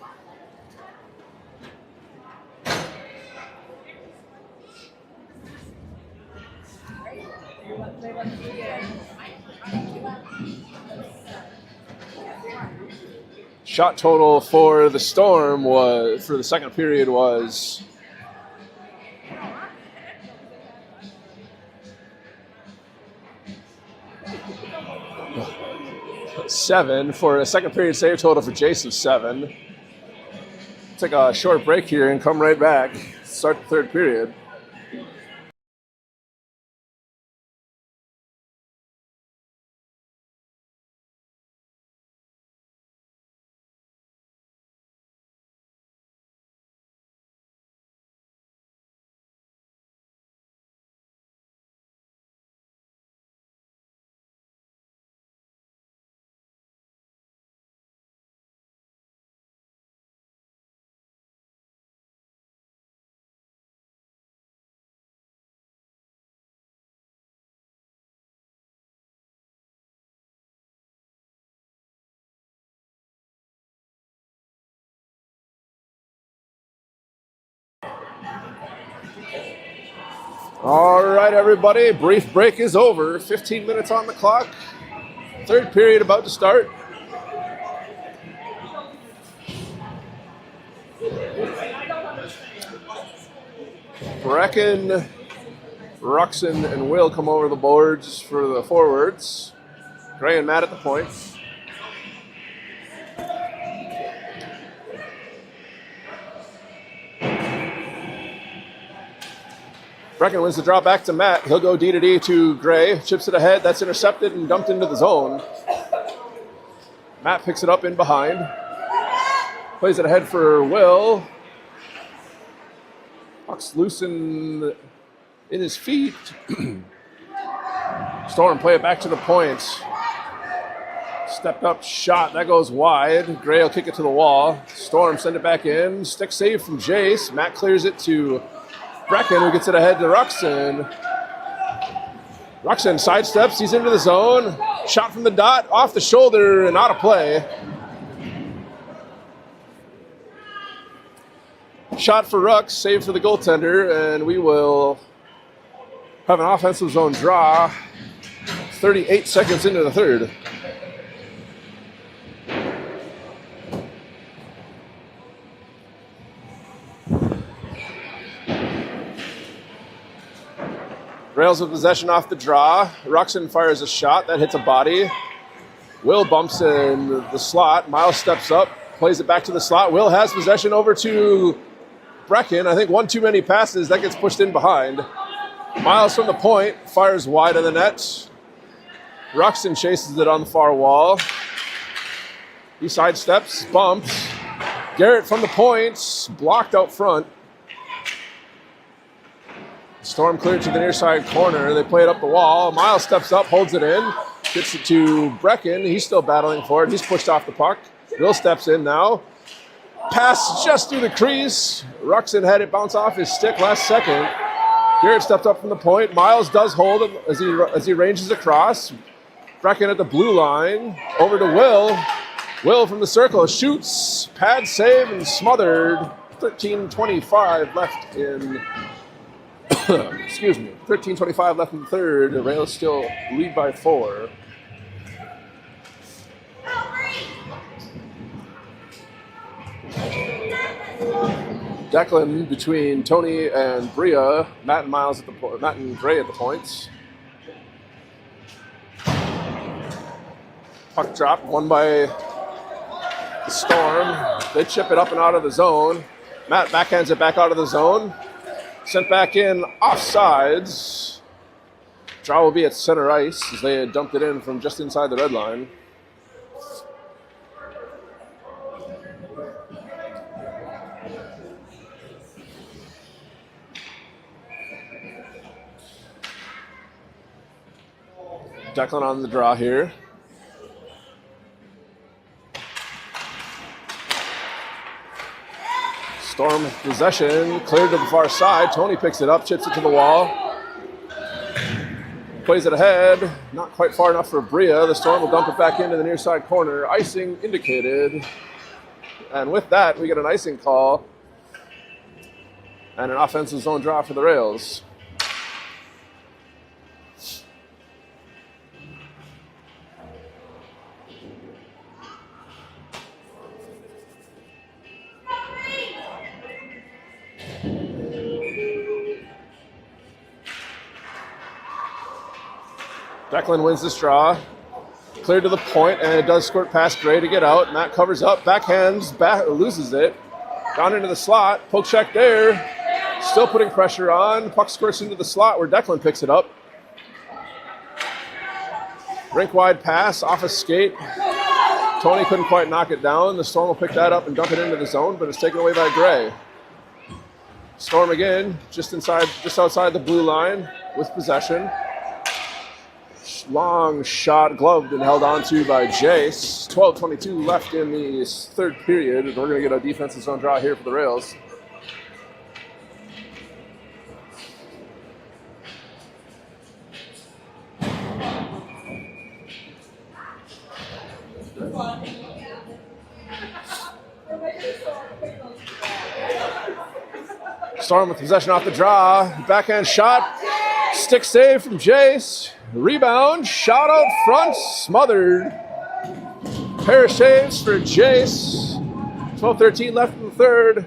Shot total for the Storm was, for the second period, was 7 for a second period save total for Jason 7. Take a short break here and come right back. Start the third period. All right, everybody, brief break is over. 15 minutes on the clock. Third period about to start. Brecken, Ruxin, and Will come over the boards for the forwards. Gray and Matt at the points. Brecken wins the draw back to Matt. He'll go D to D to Gray. Chips it ahead. That's intercepted and dumped into the zone. Matt picks it up in behind. Plays it ahead for Will. Puck's loose in his feet. Storm play it back to the point. Stepped up shot, that goes wide. Gray will kick it to the wall. Storm send it back in. Stick save from Jace. Matt clears it to Brecken, who gets it ahead to Ruxin. Ruxin sidesteps, he's into the zone. Shot from the dot, off the shoulder and out of play. Shot for Rux, save for the goaltender, and we will have an offensive zone draw 38 seconds into the third. Rails with possession off the draw. Ruxin fires a shot that hits a body. Will bumps in the slot. Miles steps up, plays it back to the slot. Will has possession over to Brecken. I think one too many passes. That gets pushed in behind. Miles from the point, fires wide of the net. Ruxin chases it on the far wall. He sidesteps, bumps. Garrett from the point, blocked out front. Storm cleared to the near side corner. They play it up the wall. Miles steps up, holds it in, gets it to Brecken. He's still battling for it. He's pushed off the puck. Will steps in now. Pass just through the crease. Ruxin had it bounce off his stick last second. Garrett stepped up from the point. Miles does hold it as he ranges across. Brecken at the blue line. Over to Will. Will from the circle shoots. Pad save and smothered. 13:25 left in... Excuse me. 13:25 left in the third. The Rails still lead by 4. Declan between Tony and Bria. Matt and Gray at the points. Puck drop, won by the Storm. They chip it up and out of the zone. Matt backhands it back out of the zone. Sent back in offsides. Draw will be at center ice as they had dumped it in from just inside the red line. Declan on the draw here. Storm possession, cleared to the far side. Tony picks it up, chips it to the wall. Plays it ahead, not quite far enough for Bria. The Storm will dump it back into the near side corner. Icing indicated. And with that, we get an icing call and an offensive zone draw for the Rails. Declan wins this draw. Cleared to the point, and it does squirt past Gray to get out. Matt covers up, backhands, loses it. Down into the slot, poke check there. Still putting pressure on. Puck squirts into the slot where Declan picks it up. Rink wide pass, off a skate. Tony couldn't quite knock it down. The Storm will pick that up and dump it into the zone, but it's taken away by Gray. Storm again, just outside the blue line with possession. Long shot, gloved and held onto by Jace. 12:22 left in the third period, and we're going to get a defensive zone draw here for the Rails. Storm with possession off the draw. Backhand shot. Stick save from Jace. Rebound. Shot out front. Smothered. Pair of saves for Jace. 12:13 left in the third.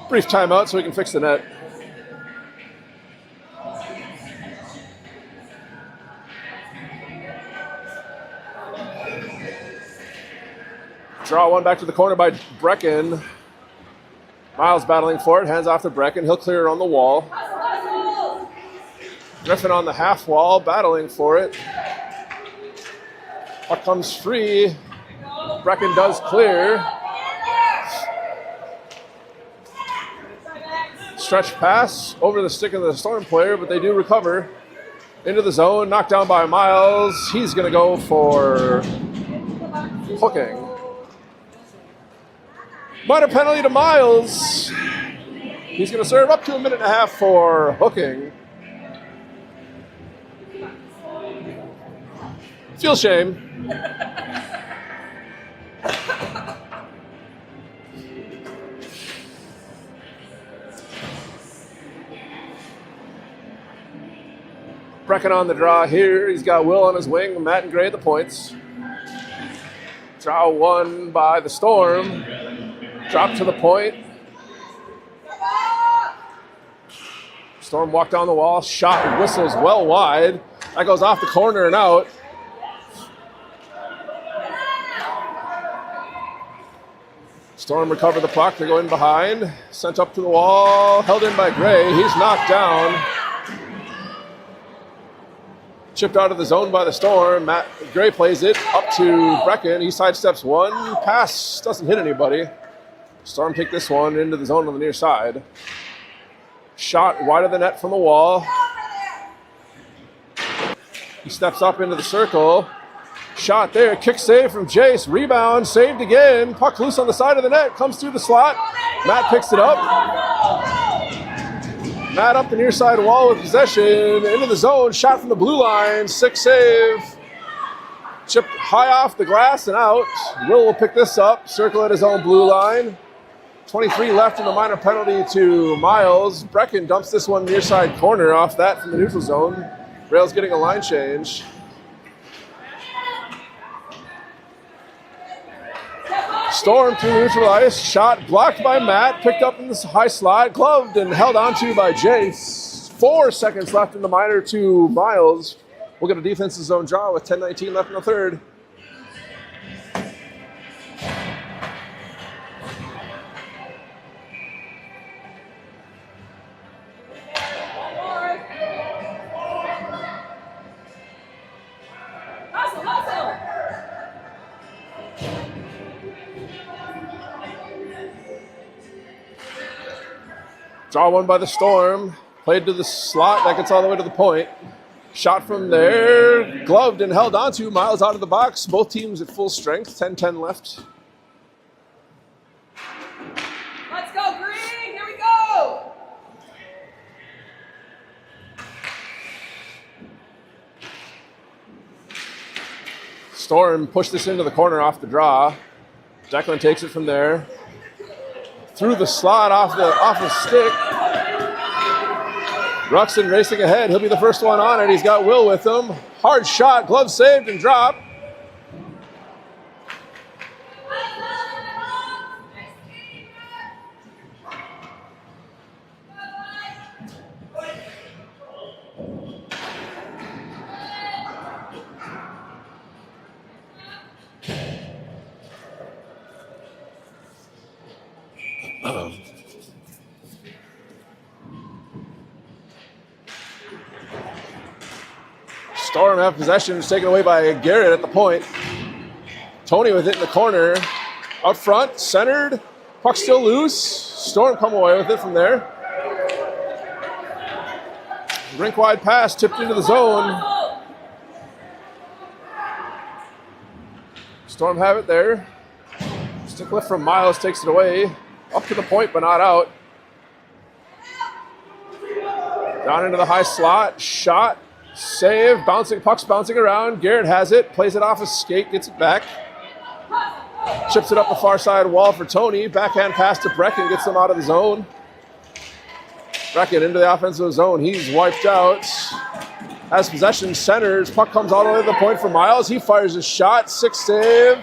Brief timeout so we can fix the net. Draw one back to the corner by Brecken. Miles battling for it, hands off to Brecken. He'll clear it on the wall. Griffin on the half wall, battling for it. Puck comes free. Brecken does clear. Stretch pass over the stick of the Storm player, but they do recover. Into the zone, knocked down by Miles. He's going to go for hooking. Minor penalty to Miles. He's going to serve up to 1.5 minutes for hooking. Feel shame. Brecken on the draw here. He's got Will on his wing. Matt and Gray at the points. Draw won by the Storm. Drop to the point. Storm walked down the wall. Shot whistles well wide. That goes off the corner and out. Storm recovered the puck. They go in behind. Sent up to the wall. Held in by Gray. He's knocked down. Chipped out of the zone by the Storm. Matt Gray plays it up to Brecken. He sidesteps one. Pass doesn't hit anybody. Storm take this one into the zone on the near side. Shot wide of the net from the wall. He steps up into the circle. Shot there. Kick save from Jace. Rebound. Saved again. Puck loose on the side of the net. Comes through the slot. Matt picks it up. Matt up the near side wall with possession. Into the zone. Shot from the blue line. Sick save. Chipped high off the glass and out. Will pick this up. Circle at his own blue line. 23 left in the minor penalty to Miles. Brecken dumps this one near side corner off that from the neutral zone. Rails getting a line change. Storm through neutral ice. Shot blocked by Matt. Picked up in this high slide. Gloved and held onto by Jace. 4 seconds left in the minor to Miles. We'll get a defensive zone draw with 10:19 left in the third. Draw one by the Storm. Played to the slot. That gets all the way to the point. Shot from there. Gloved and held onto. Miles out of the box. Both teams at full strength. 10:10 left. Let's go, Green. Here we go. Storm pushed this into the corner off the draw. Declan takes it from there. Through the slot off the stick. Ruxin racing ahead. He'll be the first one on it. He's got Will with him. Hard shot. Glove saved and dropped. Storm have possession. It's taken away by Garrett at the point. Tony with it in the corner. Up front, centered. Puck still loose. Storm come away with it from there. Rink wide pass tipped into the zone. Storm have it there. Stick lift from Miles takes it away. Up to the point, but not out. Down into the high slot. Shot. Save. Puck's bouncing around. Garrett has it. Plays it off his skate. Gets it back. Chips it up the far side wall for Tony. Backhand pass to Brecken. Gets them out of the zone. Brecken into the offensive zone. He's wiped out. Has possession. Centers. Puck comes all the way to the point for Miles. He fires a shot. Sick save.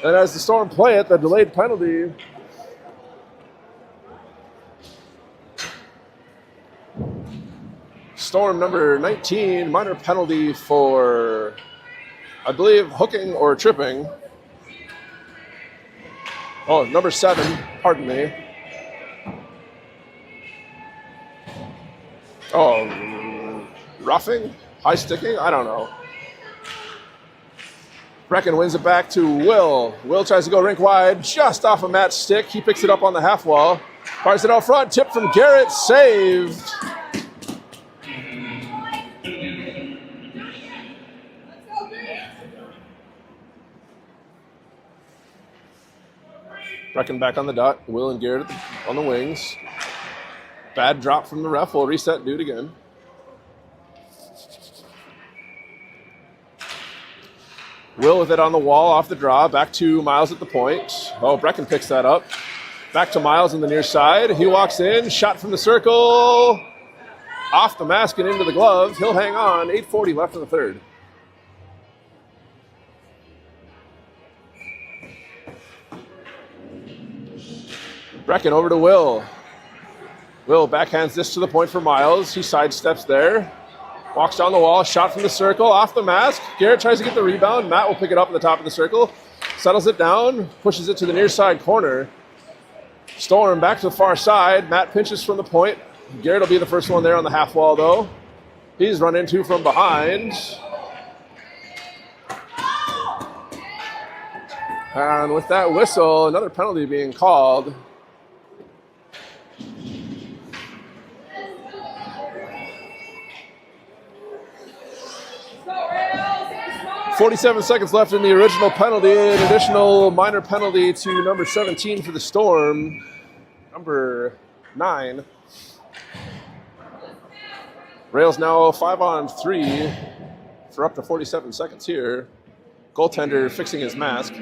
And as the Storm play it, the delayed penalty. Storm number 19, minor penalty for, I believe, hooking or tripping. Oh, number 7, pardon me. Oh, roughing? High sticking? I don't know. Brecken wins it back to Will. Will tries to go rink wide, just off of Matt's stick. He picks it up on the half wall. Fires it out front. Tip from Garrett. Saved. Brecken back on the dot. Will and Garrett on the wings. Bad drop from the ref. We'll reset and do it again. Will with it on the wall, off the draw, back to Miles at the point. Oh, Brecken picks that up. Back to Miles on the near side. He walks in, shot from the circle. Off the mask and into the glove. He'll hang on. 8:40 left in the third. Brecken over to Will. Will backhands this to the point for Miles. He sidesteps there. Walks down the wall, shot from the circle, off the mask. Garrett tries to get the rebound. Matt will pick it up at the top of the circle. Settles it down, pushes it to the near side corner. Storm back to the far side. Matt pinches from the point. Garrett will be the first one there on the half wall, though. He's run into from behind. And with that whistle, another penalty being called. 47 seconds left in the original penalty. An additional minor penalty to number 17 for the Storm. Number 9. Rails now 5-on-3 for up to 47 seconds here. Goaltender fixing his mask.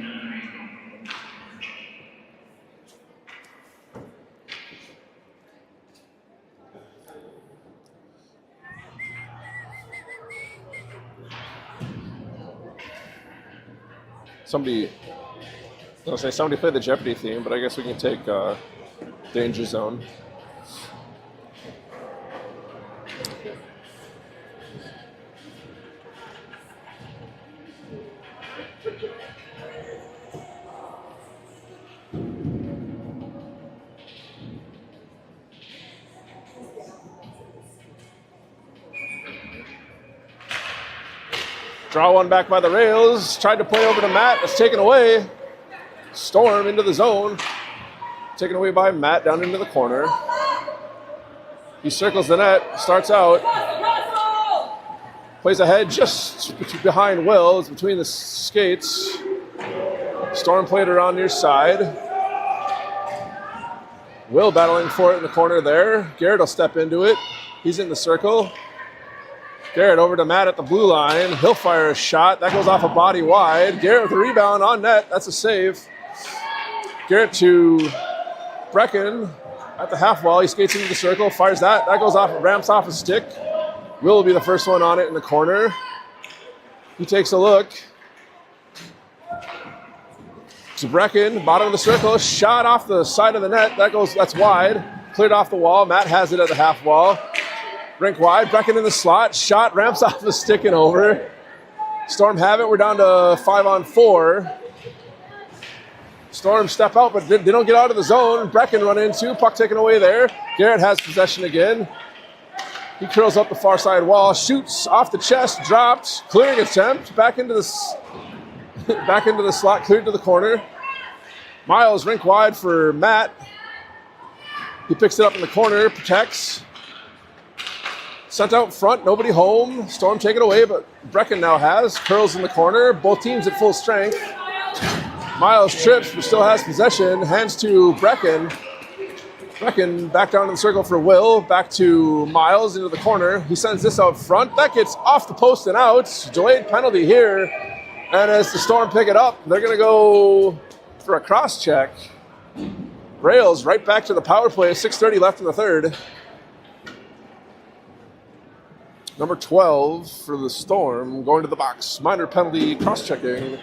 Somebody played the Jeopardy theme, but I guess we can take Danger Zone. Draw one back by the Rails. Tried to play over to Matt. It's taken away. Storm into the zone. Taken away by Matt down into the corner. He circles the net. Starts out. Plays ahead just behind Will. It's between the skates. Storm played around near side. Will battling for it in the corner there. Garrett will step into it. He's in the circle. Garrett over to Matt at the blue line. He'll fire a shot. That goes off a body wide. Garrett with the rebound on net. That's a save. Garrett to Brecken at the half wall. He skates into the circle, fires that. That goes off, ramps off a stick. Will be the first one on it in the corner. He takes a look. To Brecken, bottom of the circle. Shot off the side of the net. That's wide. Cleared off the wall. Matt has it at the half wall. Rink wide, Brecken in the slot. Shot ramps off the stick and over. Storm have it. We're down to 5-on-4. Storm step out, but they don't get out of the zone. Brecken run into, puck taken away there. Garrett has possession again. He curls up the far side wall, shoots off the chest, dropped, clearing attempt, back into the slot, cleared to the corner. Miles rink wide for Matt. He picks it up in the corner, protects. Sent out front, nobody home. Storm taken away, but Brecken now has. Curls in the corner, both teams at full strength. Miles trips, but still has possession. Hands to Brecken. Brecken back down in the circle for Will. Back to Miles into the corner. He sends this out front. That gets off the post and out. Delayed penalty here. And as the Storm pick it up, they're going to go for a cross check. Rails right back to the power play. 6:30 left in the third. Number 12 for the Storm going to the box. Minor penalty, cross-checking.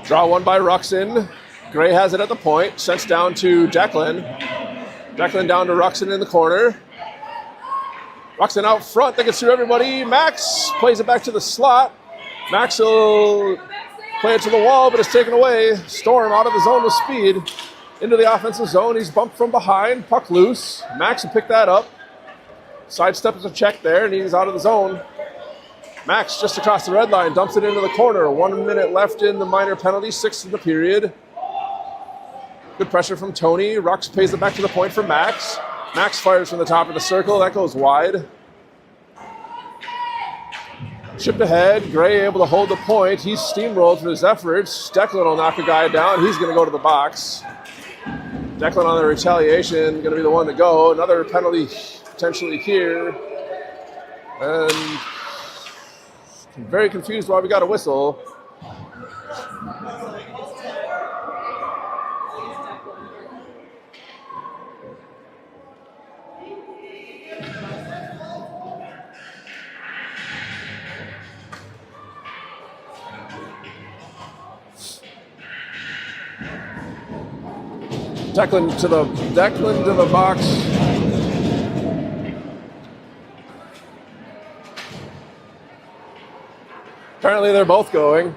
Draw one by Ruxin. Gray has it at the point. Sends down to Declan. Declan down to Ruxin in the corner. Ruxin out front, that gets through everybody. Max plays it back to the slot. Max will play it to the wall, but it's taken away. Storm out of the zone with speed. Into the offensive zone, he's bumped from behind. Puck loose. Max will pick that up. Sidestep is a check there, and he's out of the zone. Max just across the red line, dumps it into the corner. 1 minute left in the minor penalty, 6 in the period. Good pressure from Tony. Rux pays it back to the point for Max. Max fires from the top of the circle. That goes wide. Chipped ahead. Gray able to hold the point. He's steamrolled through his efforts. Declan will knock a guy down. He's going to go to the box. Declan on the retaliation, going to be the one to go. Another penalty potentially here. And I'm very confused why we got a whistle. Declan to the box. Apparently they're both going.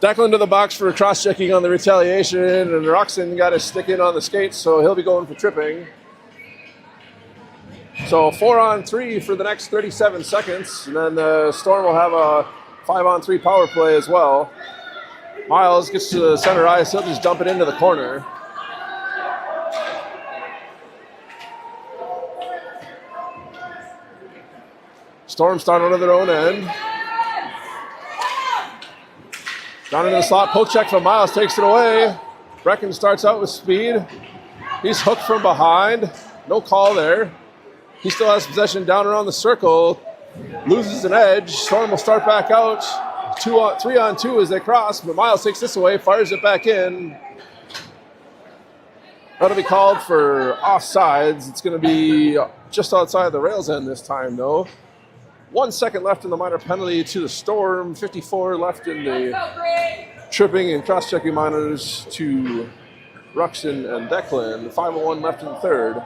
Declan to the box for cross-checking on the retaliation, and Ruxin got his stick in on the skates, so he'll be going for tripping. So 4-on-3 for the next 37 seconds, and then the Storm will have a 5-on-3 power play as well. Miles gets to the center ice, he'll just dump it into the corner. Storm start on their own end. Down into the slot, poke check from Miles, takes it away. Brecken starts out with speed. He's hooked from behind. No call there. He still has possession down around the circle. Loses an edge. Storm will start back out. 3-on-2 as they cross, but Miles takes this away, fires it back in. That'll be called for offsides. It's going to be just outside the rails end this time, though. 1 second left in the minor penalty to the Storm. 54 left in the tripping and cross-checking minors to Ruxin and Declan. 5:01 left in the third.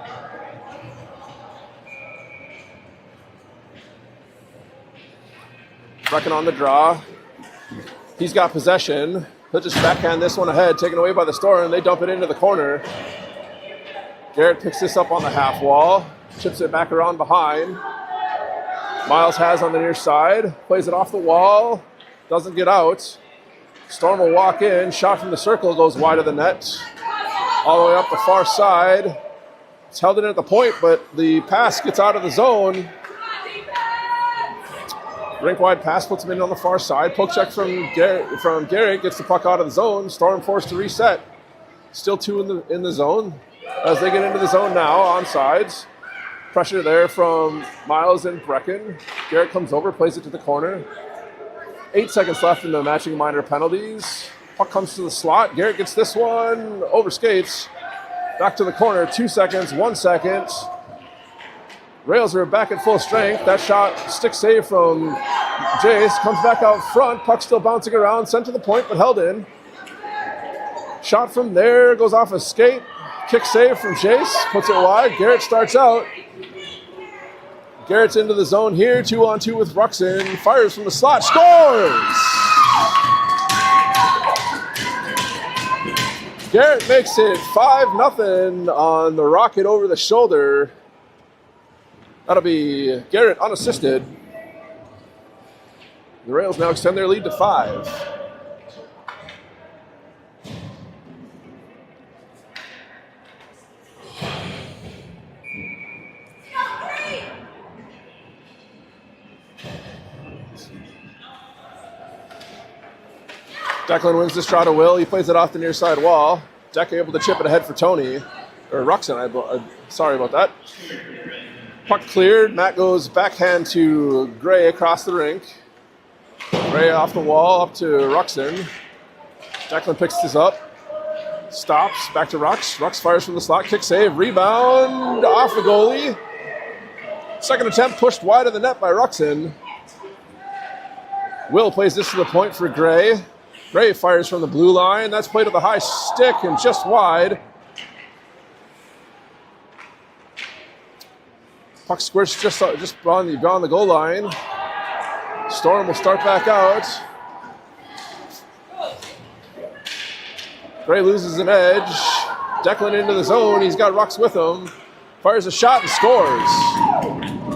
Brecken on the draw. He's got possession. He'll just backhand this one ahead, taken away by the Storm. They dump it into the corner. Garrett picks this up on the half wall, chips it back around behind. Miles has on the near side, plays it off the wall, doesn't get out. Storm will walk in, shot from the circle, goes wide of the net. All the way up the far side. It's held in at the point, but the pass gets out of the zone. Rink wide pass puts him in on the far side. Poke check from Garrett gets the puck out of the zone. Storm forced to reset. Still 2 in the zone. As they get into the zone now, on sides. Pressure there from Miles and Brecken. Garrett comes over, plays it to the corner. 8 seconds left in the matching minor penalties. Puck comes to the slot. Garrett gets this one, over skates. Back to the corner, 2 seconds, 1 second. Rails are back at full strength. That shot, stick save from Jace. Comes back out front. Puck still bouncing around. Sent to the point, but held in. Shot from there, goes off a skate. Kick save from Jace. Puts it wide. Garrett starts out. Garrett's into the zone here. 2-on-2 with Ruxin. Fires from the slot. Scores! Garrett makes it 5-0 on the rocket over the shoulder. That'll be Garrett unassisted. The Rails now extend their lead to 5. Declan wins this draw to Will. He plays it off the near side wall. Deck able to chip it ahead for Tony. Or Ruxin, sorry about that. Puck cleared. Matt goes backhand to Gray across the rink. Gray off the wall up to Ruxin. Declan picks this up. Stops. Back to Rux. Rux fires from the slot. Kick save. Rebound off the goalie. Second attempt pushed wide of the net by Ruxin. Will plays this to the point for Gray. Gray fires from the blue line. That's played to the high stick and just wide. Puck squirts just beyond the goal line. Storm will start back out. Gray loses an edge. Declan into the zone. He's got rucks with him. Fires a shot and scores.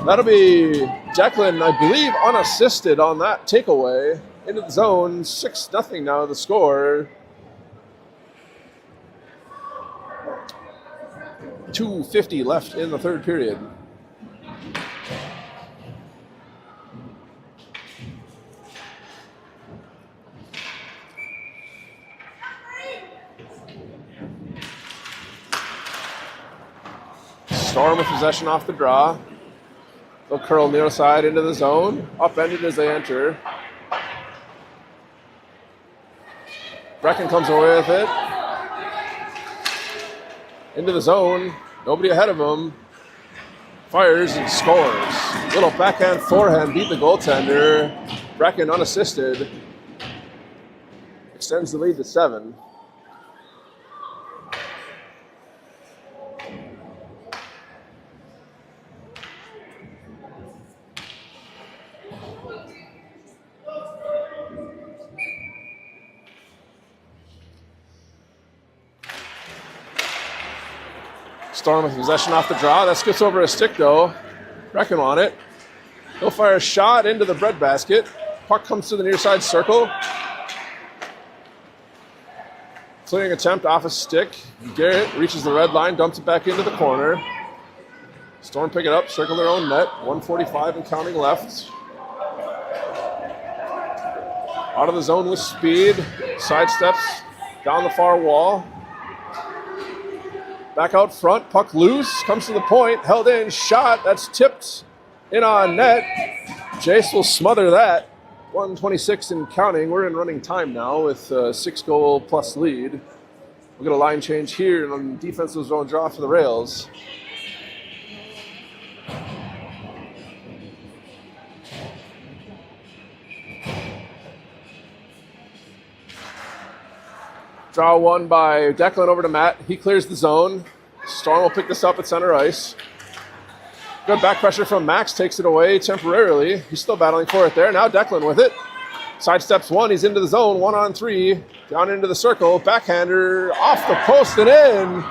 That'll be Declan, I believe, unassisted on that takeaway. Into the zone. 6-0 now the score. 2:50 left in the third period. Storm with possession off the draw. They'll curl near side into the zone. Upended as they enter. Brecken comes away with it. Into the zone. Nobody ahead of him. Fires and scores. Little backhand forehand beat the goaltender. Brecken unassisted. Extends the lead to 7. Storm with possession off the draw. That skips over a stick though. Brecken on it. He'll fire a shot into the breadbasket. Puck comes to the near side circle. Clearing attempt off a stick. Garrett reaches the red line, dumps it back into the corner. Storm pick it up, circle their own net. 1:45 and counting left. Out of the zone with speed. Sidesteps down the far wall. Back out front, puck loose, comes to the point, held in, shot, that's tipped in on net. Jace will smother that. 1:26 and counting. We're in running time now with a 6-goal plus lead. We'll get a line change here on defensive zone draw for the Rails. Draw one by Declan over to Matt. He clears the zone. Storm will pick this up at center ice. Good back pressure from Max, takes it away temporarily. He's still battling for it there. Now Declan with it. Sidesteps one, he's into the zone, 1-on-3. Down into the circle, backhander off the post and in.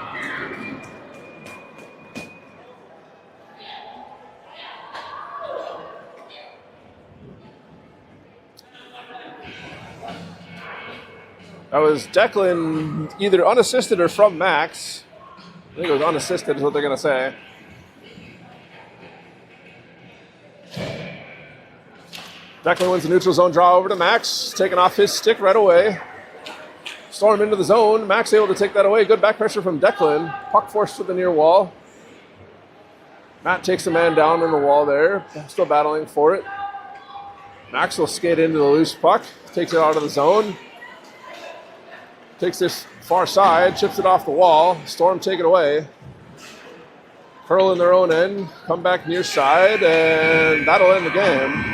That was Declan, either unassisted or from Max. I think it was unassisted is what they're going to say. Declan wins the neutral zone draw over to Max, taking off his stick right away. Storm into the zone. Max able to take that away. Good back pressure from Declan. Puck forced to the near wall. Matt takes the man down on the wall there. Still battling for it. Max will skate into the loose puck. Takes it out of the zone. Takes this far side, chips it off the wall. Storm take it away. Curl in their own end, come back near side, and that'll end the game.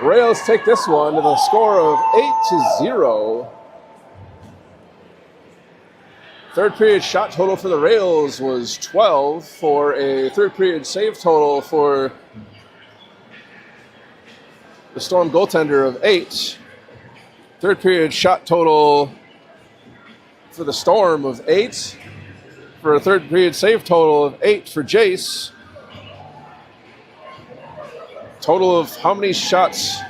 Rails take this one to the score of 8-0. Third period shot total for the Rails was 12 for a third period save total for the Storm goaltender of 8. Third period shot total for the Storm of 8. For a third period save total of 8 for Jace. Total of how many shots?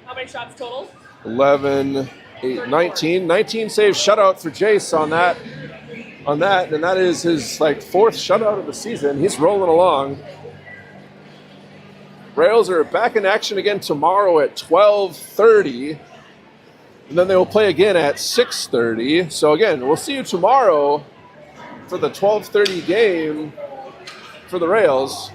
How many shots total? 11, 8, 19. 19 save shutout for Jace on that. And that is his fourth shutout of the season. He's rolling along. Rails are back in action again tomorrow at 12:30. And then they will play again at 6:30. So again, we'll see you tomorrow for the 12:30 game for the Rails.